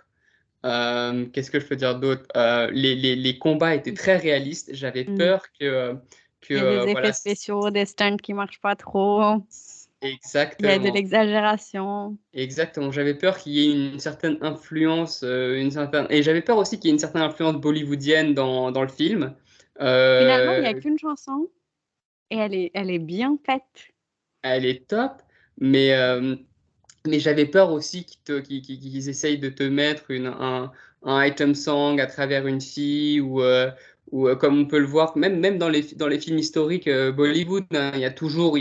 Qu'est-ce que je peux dire d'autre? Les combats étaient très réalistes. J'avais Mm. peur Il y a des effets voilà, spéciaux, des stunts qui marchent pas trop. Il y a de exactement. l'exagération. Exactement, j'avais peur qu'il y ait une certaine influence, et j'avais peur aussi qu'il y ait une certaine influence bollywoodienne dans le film. Finalement, il n'y a Euh, qu'une chanson et elle est bien faite. Elle est top, mais j'avais peur aussi qu'ils essayent de te mettre un item song à travers une fille, ou comme on peut le voir, même dans les films historiques Bollywood, hein, il y a toujours un,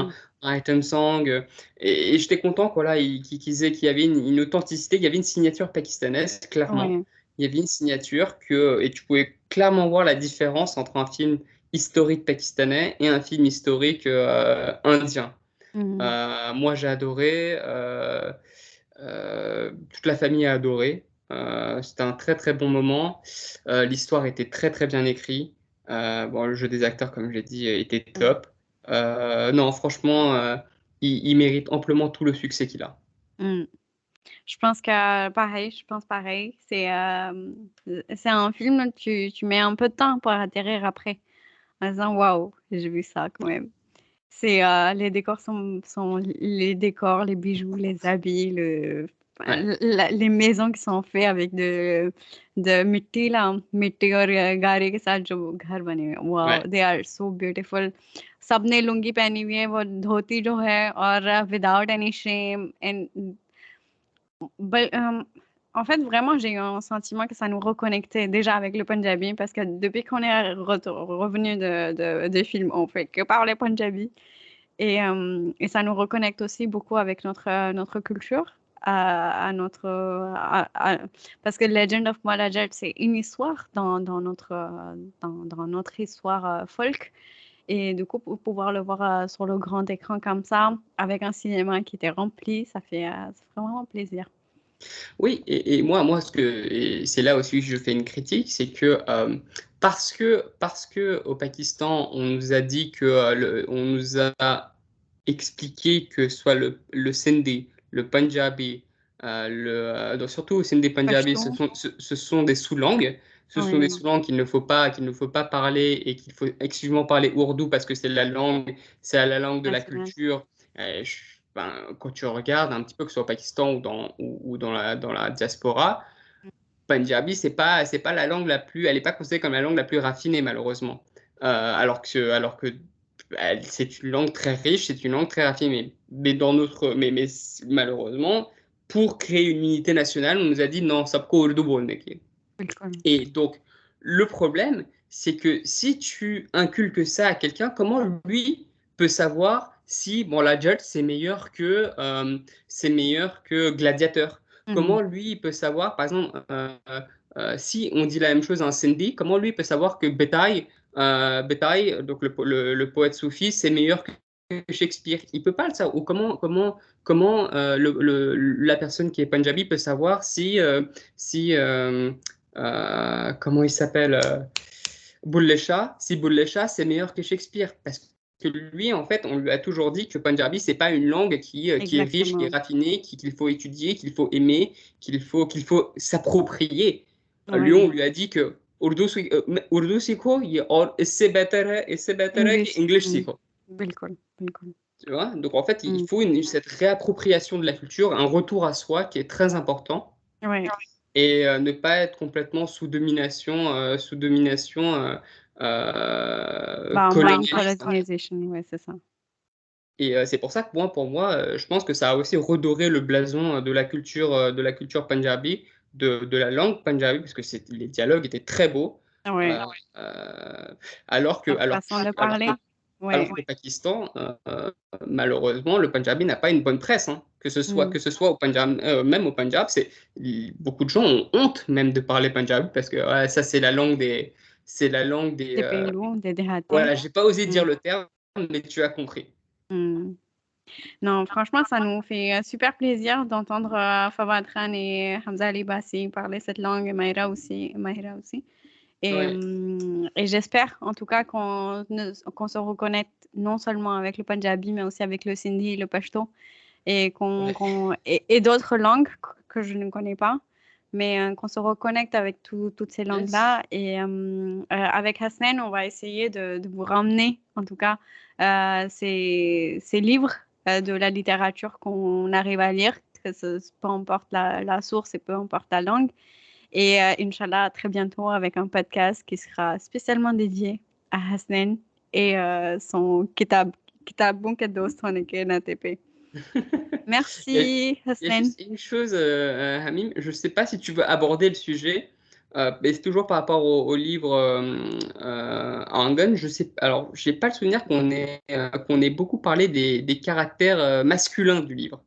Oui, un item song. Et j'étais content quoi, là, qu'il y avait une authenticité, il y avait une signature pakistanaise, clairement. oui. Il y avait une signature et tu pouvais clairement voir la différence entre un film historique pakistanais et un film historique indien. Mhm. Moi, j'ai adoré. Toute la famille a adoré. C'était un très très bon moment. L'histoire était très très bien écrite. Bon, le jeu des acteurs, comme je l'ai dit, était top. Non, franchement, il mérite amplement tout le succès qu'il a. Mm. Je pense que pareil, je pense pareil. C'est un film, là, tu mets un peu de temps pour atterrir après, en disant waouh, j'ai vu ça quand même. Les décors sont les décors, les bijoux, les habits, Ouais, les maisons qui sont faites avec de मिट्टी là, मिट्टी और गारे के साथ जो घर बने हुए हैं, wow, ouais, they are so beautiful. सबने लुंगी पहनी हुई है, वो धोती जो है, और without any shame and en fait, vraiment, j'ai eu un sentiment que ça nous reconnectait déjà avec le Punjabi parce que depuis qu'on est revenu de films, on fait que parler Punjabi. Et ça nous reconnecte aussi beaucoup avec notre culture, parce que Legend of Malajad, c'est une histoire dans notre histoire folk. Et du coup, pour pouvoir le voir sur le grand écran comme ça, avec un cinéma qui était rempli, ça fait vraiment plaisir. oui, et moi, et c'est là aussi que je fais une critique, c'est que parce que au Pakistan, on nous a dit que on nous a expliqué que soit le Sindhi, le Punjabi, donc surtout au Sindhi Punjabi, Pashto, ce sont des sous-langues. Ce sont des oui, sous-langues qu'il ne faut pas parler et qu'il faut exclusivement parler ourdou parce que c'est la langue de la national. culture. Ben, quand tu regardes un petit peu, que ce soit au Pakistan ou dans la diaspora, Punjabi, c'est pas la langue la plus, elle n'est pas considérée comme la langue la plus raffinée, malheureusement. Alors que c'est une langue très riche, c'est une langue très raffinée. Mais malheureusement, pour créer une unité nationale, on nous a dit non, sabko urdu bolne ki. Bilkul. Et donc, le problème, c'est que si tu inculques ça à quelqu'un, comment lui peut savoir si, bon, la Judge, c'est meilleur que Gladiateur? Mhm. Comment lui il peut savoir, par exemple, si on dit la même chose en Sindhi, comment lui peut savoir que Betai, donc le poète soufi, c'est meilleur que Shakespeare? Il peut pas le savoir. Ou comment la personne qui est Punjabi peut savoir si comment il s'appelle Bulleh Shah, si Bulleh Shah, c'est meilleur que Shakespeare. Parce que lui, en fait, on lui a toujours dit que Punjabi, c'est pas une langue qui est riche, qui est Exactement. raffinée, qu'il faut étudier, qu'il faut aimer, qu'il faut s'approprier. Lui, on Oui, lui a dit que Urdu सीखो ये और इससे बेहतर है कि English. English Mm. सीखो. Bilkul, bilkul. Tu vois? Donc en fait, il Mm. faut cette réappropriation de la culture, un retour à soi qui est très important Ouais. et ne pas être complètement sous domination Bah, mind colonialiste. colonization, ouais, c'est ça. Et c'est pour ça que pour moi, je pense que ça a aussi redoré le blason de la culture punjabi, de la langue punjabi, parce que les dialogues étaient très beaux. Ouais. Euh, euh, alors que, Leur alors, façon de alors que parler. Alors Ouais. qu'au Pakistan, malheureusement, le Punjabi n'a pas une bonne presse, hein. Mm. Que ce soit au Punjab, même au Punjab, beaucoup de gens ont honte même de parler Punjabi parce que ouais, ça, c'est la langue des, Des pays lourds, des dératés. voilà, j'ai pas osé Mm. dire le terme, mais tu as compris. Mm. Non, franchement, ça nous fait super plaisir d'entendre Fawad Khan et Hamza Ali Bassi parler cette langue, et Mahira aussi. Ouais, Et j'espère en tout cas qu'on se reconnecte non seulement avec le Punjabi, mais aussi avec le Sindhi, le Pashto, ouais. et d'autres langues que je ne connais pas, mais qu'on se reconnecte avec toutes ces Yes. langues-là. Avec Hasnan, on va essayer de vous ramener, en tout cas, ces livres de la littérature qu'on arrive à lire, peu importe la source et peu importe la langue. Inch'Allah, à très bientôt avec un podcast qui sera spécialement dédié à Hasnan et son Kitab Bunket Dost Hoने के नाते पे. Merci, Il y a Hassan. juste une chose, Hamim, je ne sais pas si tu veux aborder le sujet, mais c'est toujours par rapport au livre Angan. Je sais, alors, j'ai pas le souvenir qu'on ait beaucoup parlé des caractères masculins du livre.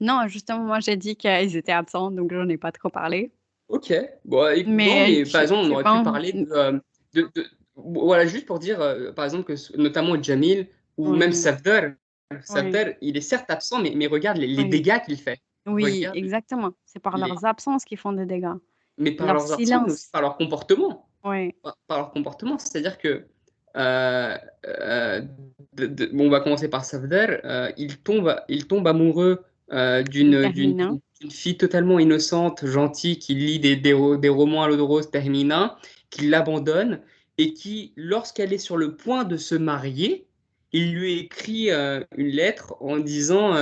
Non, justement, moi, j'ai dit qu'ils étaient absents, donc j'en ai pas trop parlé. Ok, bon, non, Mais mais par exemple, on j'ai aurait pas pu envie. parler voilà, juste pour dire, par exemple, notamment Jamil ou même Oui, Safdar. oui, Safdar, il est certes absent, mais regarde les oui. dégâts qu'il fait. Oui, Regarde exactement. C'est par les leurs absences qu'ils font des dégâts. mais par Leur leurs absences, mais aussi silence. par leur comportement. Oui. Par leur comportement. C'est-à-dire que, bon, on va commencer par Safdar, il tombe amoureux, d'une fille totalement innocente, gentille, qui lit des romans à l'eau de rose, Termina, qui l'abandonne et qui, lorsqu'elle est sur le point de se marier, il lui écrit, une lettre en disant,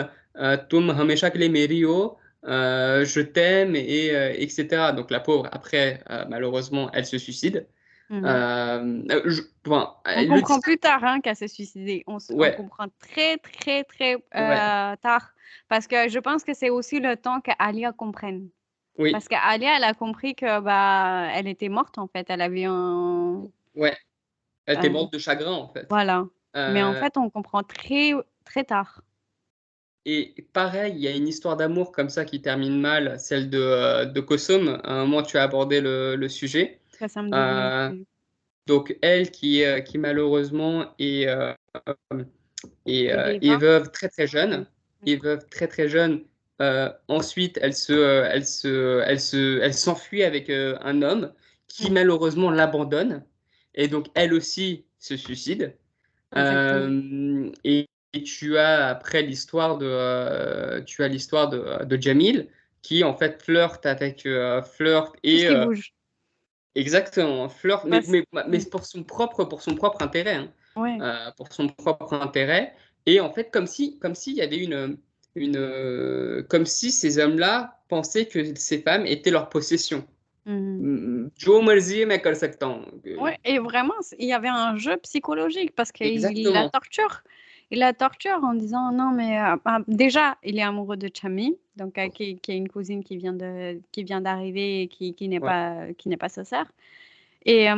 «Tum hameshak le merio», je t'aime etc. Donc la pauvre, après, malheureusement, elle se suicide. Mhm. Enfin, On le comprend titre, plus tard hein, qu'elle s'est suicidée. On ouais, comprend très, très, très ouais, tard. Parce que je pense que c'est aussi le temps qu'Alia comprenne. Parce oui, qu'Alia, elle a compris que bah elle était morte en fait. Elle avait un... ouais. Elle était euh, morte de chagrin en fait. voilà. Mais en Euh, fait, on comprend très, très tard. et pareil, il y a une histoire d'amour comme ça qui termine mal, celle de Kosom. À un moment, tu as abordé le sujet. Ça me dit rien. Euh, donc elle qui malheureusement est Eva? veuve très très jeune, Oui. est veuve très très jeune. Ensuite, elle s'enfuit avec un homme qui Mhm. malheureusement l'abandonne et donc elle aussi se suicide. Exactement. Et tu as après tu as l'histoire de Jamil qui en fait flirte Tout ce et qui bouge. exactement flirte, Parce... mais pour son propre intérêt, hein. Ouais. Pour son propre intérêt et en fait comme s'il y avait comme si ces hommes-là pensaient que ces femmes étaient leur possession. जो मर्जी मैं कर सकता हूँ. Ouais, et vraiment, il y avait un jeu psychologique parce qu'il la Exactement. torture. Il la torture en disant non, mais déjà, il est amoureux de Chami, donc qui est une cousine qui vient d'arriver et Ouais, qui n'est pas sa sœur. Et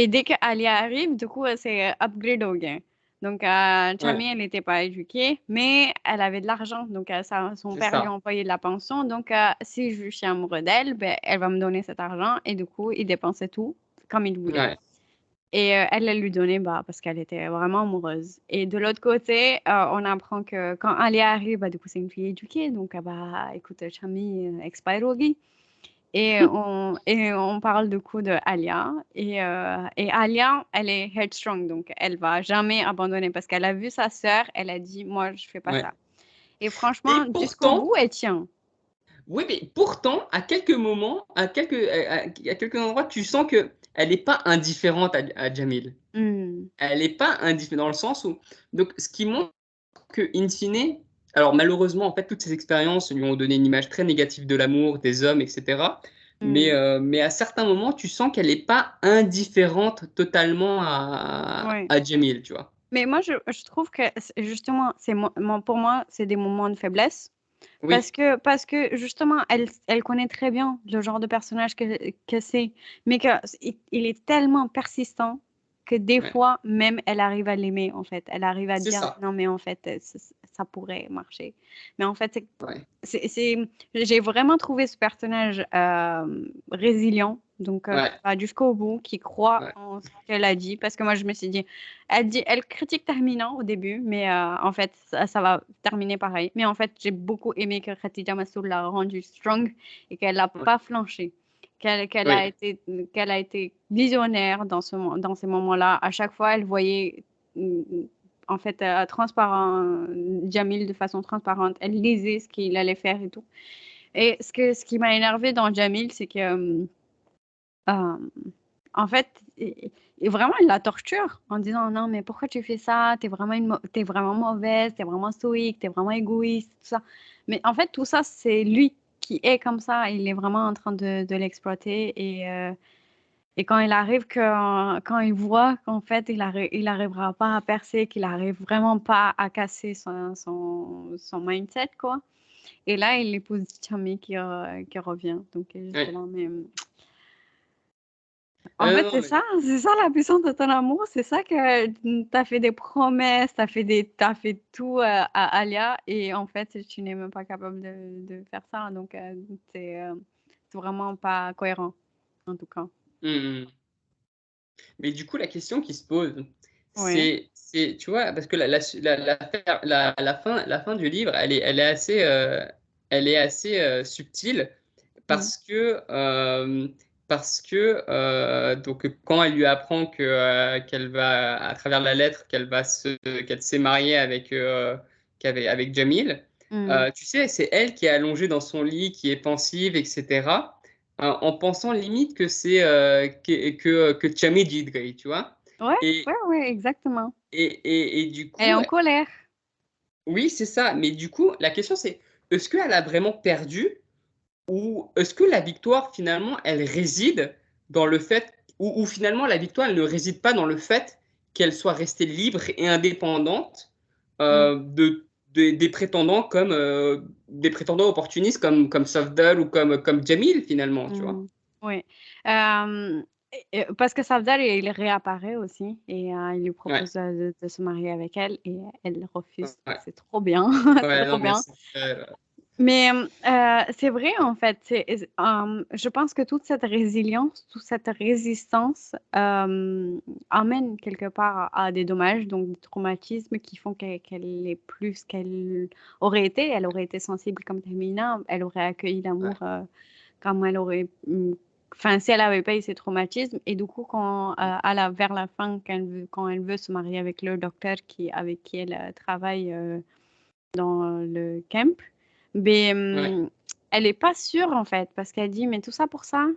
dès qu'Alia arrive, du coup, c'est upgrade au gain. Donc, ouais, Chami, elle n'était pas éduquée, mais elle avait de l'argent. Donc, son c'est père lui a ça. envoyé de la pension. Donc, si je suis amoureux d'elle, ben, elle va me donner cet argent. Et du coup, il dépensait tout comme il voulait. Ouais, Et elle lui donnait bah, parce qu'elle était vraiment amoureuse. Et de l'autre côté, on apprend que quand Alia arrive, bah, du coup, c'est une fille éduquée. Donc, bah, écoute, Chami, expire et on parle du coup de Alia. Et Alia, elle est headstrong. Donc, elle va jamais abandonner parce qu'elle a vu sa sœur. Elle a dit, moi, je fais pas ouais. ça. Et franchement, Et jusqu'au bout, pourtant, elle tient. oui, mais pourtant, à quelques moments, à quelques endroits, tu sens que elle n'est pas indifférente à Jamil. Hmm. Elle n'est pas indifférente dans le sens où, donc, ce qui montre que, in fine, alors malheureusement, en fait, toutes ces expériences lui ont donné une image très négative de l'amour, des hommes, etc. Hmm. Mais à certains moments, tu sens qu'elle n'est pas indifférente totalement Ouais. à Jamil, tu vois. Mais moi, je trouve que justement, pour moi, c'est des moments de faiblesse. Oui, Parce que justement, elle connaît très bien le genre de personnage que c'est, mais il est tellement persistant que des ouais, fois, même, elle arrive à l'aimer, en fait. Elle arrive à c'est dire, ça. non, mais en fait, ça pourrait marcher. Mais en fait, Ouais, j'ai vraiment trouvé ce personnage résilient, donc qui ouais, va jusqu'au bout, qui croit ouais. en ce qu'elle a dit, parce que moi, je me suis dit, elle critique Terminant au début, mais en fait, ça va terminer pareil. Mais en fait, j'ai beaucoup aimé que Khatija Massoul l'a rendue strong et qu'elle n'a Ouais. pas flanché, qu'elle qu'elle Oui, a été, qu'elle a été visionnaire dans ces moments-là. À chaque fois, elle voyait, mm, en fait, transparent, Jamil de façon transparente. Elle lisait ce qu'il allait faire et tout. Et ce qui m'a énervé dans Jamil, c'est que euh, en fait, vraiment, il la torture en disant non, mais pourquoi tu fais ça? T'es vraiment mauvaise, t'es vraiment stoïque, t'es vraiment égoïste, tout ça. Mais en fait, tout ça, c'est lui qui est comme ça. Il est vraiment en train de l'exploiter. Et quand il arrive, quand il voit qu'en fait, il arrivera pas à percer, qu'il arrive vraiment pas à casser son mindset, quoi. Et là, il épouse Chami qui revient. Donc, j'étais oui. là, mais. En fait, Non, mais c'est ça la puissance de ton amour, c'est ça que t'as fait des promesses, t'as fait tout à Alia et en fait, tu n'es même pas capable de faire ça, donc c'est vraiment pas cohérent, en tout cas. mmh. Mais du coup, la question qui se pose, Oui. tu vois, parce que la fin du livre, elle est assez, elle est assez subtile Mm. parce que donc quand elle lui apprend qu'elle va à travers la lettre qu'elle s'est mariée avec Jamil, Mm. tu sais, c'est elle qui est allongée dans son lit, qui est pensive, etc. En pensant limite que c'est que Jamil Jidgay, tu vois. Ouais, Et, ouais, ouais, exactement. et du Elle est coup, en colère. oui, c'est ça. Mais du coup, la question c'est, est-ce qu'elle a vraiment perdu? Ou est-ce que la victoire, finalement, elle réside dans le fait, ou finalement la victoire, elle ne réside pas dans le fait qu'elle soit restée libre et indépendante Mm. des prétendants comme des prétendants opportunistes comme Safdal ou comme Jamil, finalement, tu vois. Mm. Oui. Euh, Parce que Safdar, il réapparaît aussi et il lui Ouais, propose de se marier avec elle et elle refuse. ouais, C'est trop bien. C'est ouais, trop non, mais bien. c'est Mais c'est vrai, en fait. Je pense que toute cette résilience, toute cette résistance amène quelque part à des dommages, donc des traumatismes qui font qu'elle est plus qu'elle aurait été. Elle aurait été sensible comme Tamina, elle aurait accueilli ouais, l'amour comme elle aurait. Enfin, si elle n'avait pas eu ces traumatismes. Et du coup, vers la fin, quand elle veut se marier avec le docteur avec qui elle travaille dans le camp, mais ouais, elle n'est pas sûre en fait, parce qu'elle dit, mais tout ça pour ça.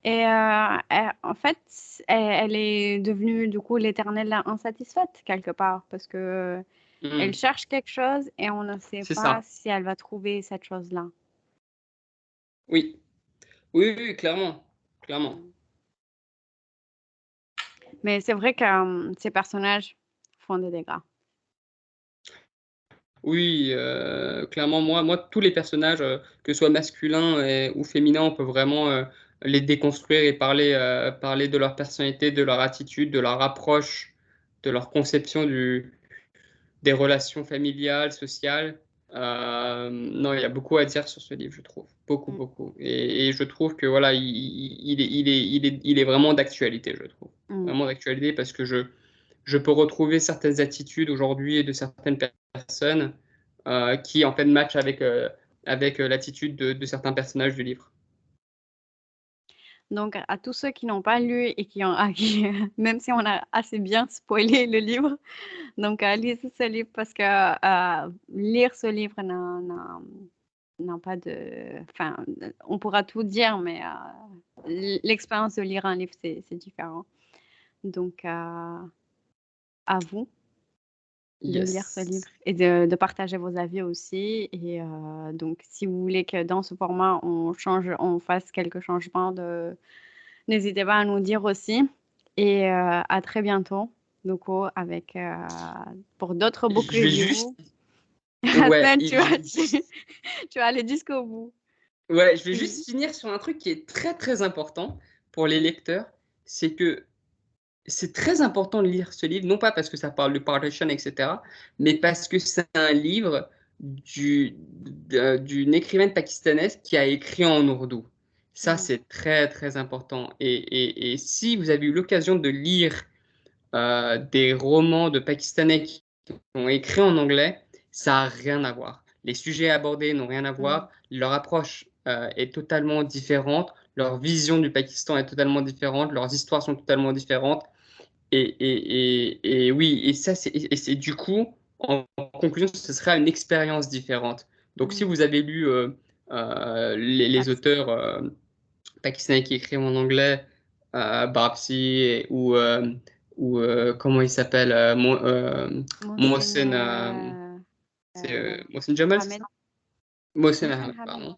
Et en fait, elle est devenue du coup l'éternelle insatisfaite quelque part, parce que elle hmm, cherche quelque chose et on ne sait c'est pas ça. si elle va trouver cette chose-là. Oui, oui, oui, oui, clairement, clairement. Mm. Mais c'est vrai que ces personnages font des dégâts. Oui, clairement, moi, tous les personnages, que ce soit masculins ou féminins, on peut vraiment les déconstruire et parler de leur personnalité, de leur attitude, de leur approche, de leur conception des relations familiales, sociales. Non, il y a beaucoup à dire sur ce livre, je trouve. Beaucoup, Mm. beaucoup. Et je trouve que voilà, il est vraiment d'actualité, je trouve. Mm. Vraiment d'actualité parce que je peux retrouver certaines attitudes aujourd'hui de certaines personnes qui en fait match avec l'attitude de certains personnages du livre. Donc, à tous ceux qui n'ont pas lu et même si on a assez bien spoilé le livre, donc lisez ce livre parce que lire ce livre n'a pas de... Enfin, on pourra tout dire, mais l'expérience de lire un livre, c'est différent. Donc, à vous de lire ce livre Yes. et de partager vos avis aussi. Et donc, si vous voulez que dans ce format, on fasse quelques changements n'hésitez pas à nous dire aussi. Et à très bientôt, Loco, pour d'autres book Je vais juste, reviews. ouais, Ben, tu vas aller jusqu'au bout. ouais, je vais Oui. juste finir sur un truc qui est très très important pour les lecteurs, c'est que c'est très important de lire ce livre, non pas parce que ça parle de partition, etc., mais parce que c'est un livre d'une écrivaine pakistanaise qui a écrit en ourdou. Ça, Mm. c'est très, très important. Et si vous avez eu l'occasion de lire des romans de Pakistanais qui ont écrit en anglais, ça n'a rien à voir. Les sujets abordés n'ont rien à Mm. voir. Leur approche est totalement différente. Leur vision du Pakistan est totalement différente. Leurs histoires sont totalement différentes. Et oui, et ça, c'est du coup, en conclusion, ce sera une expérience différente. Donc, si Mm. vous avez lu les Merci. auteurs pakistanais qui écrivent en anglais, Babsi ou comment il s'appelle, Mohsen, Mohsen, Mohsen Jamal, c'est Mohamed. ça? Mohsen Mohsen Ahmed, Hamid. pardon.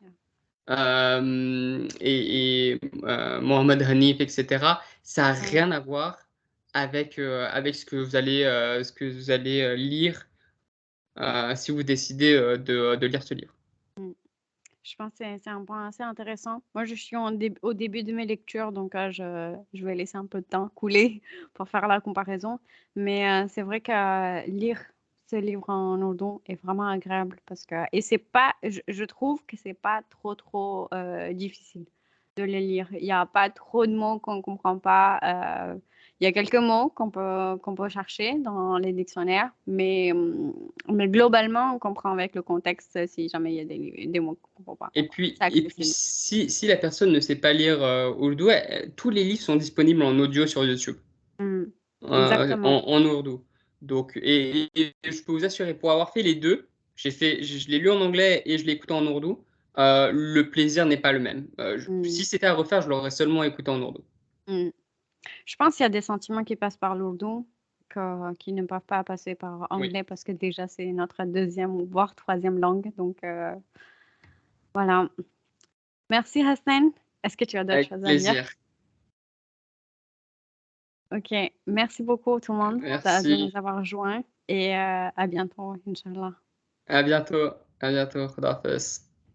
Mohamed Hanif, etc. Ça n'a Ouais. rien à voir avec ce que vous allez lire si vous décidez de lire ce livre. Mm. Je pense que c'est un point assez intéressant. Moi, je suis au début de mes lectures, donc je vais laisser un peu de temps couler pour faire la comparaison. Mais c'est vrai que lire ce livre en oudou est vraiment agréable parce que et c'est pas, je trouve que c'est pas trop difficile de le lire. Il n'y a pas trop de mots qu'on ne comprend pas. Il y a quelques mots qu'on peut chercher dans les dictionnaires, mais globalement, on comprend avec le contexte si jamais il y a des mots qu'on comprend pas. C'est Et puis accessible. si la personne ne sait pas lire ourdou, tous les livres sont disponibles en audio sur YouTube, Mm. Exactement. en ourdou. Donc, et je peux vous assurer, pour avoir fait les deux, je l'ai lu en anglais et je l'ai écouté en ourdou, le plaisir n'est pas le même. Mm. Si c'était à refaire, je l'aurais seulement écouté en ourdou. Mm. Je pense qu'il y a des sentiments qui passent par l'ourdou qui ne peuvent pas passer par Oui, anglais parce que déjà c'est notre deuxième ou voire troisième langue. Donc voilà. Merci Hassan. Est-ce que tu as d'autres avec choses à dire? plaisir. Ok. Merci beaucoup tout le monde de nous Merci. avoir joints et à bientôt, Inch'Allah. À bientôt. À bientôt. Khadafez.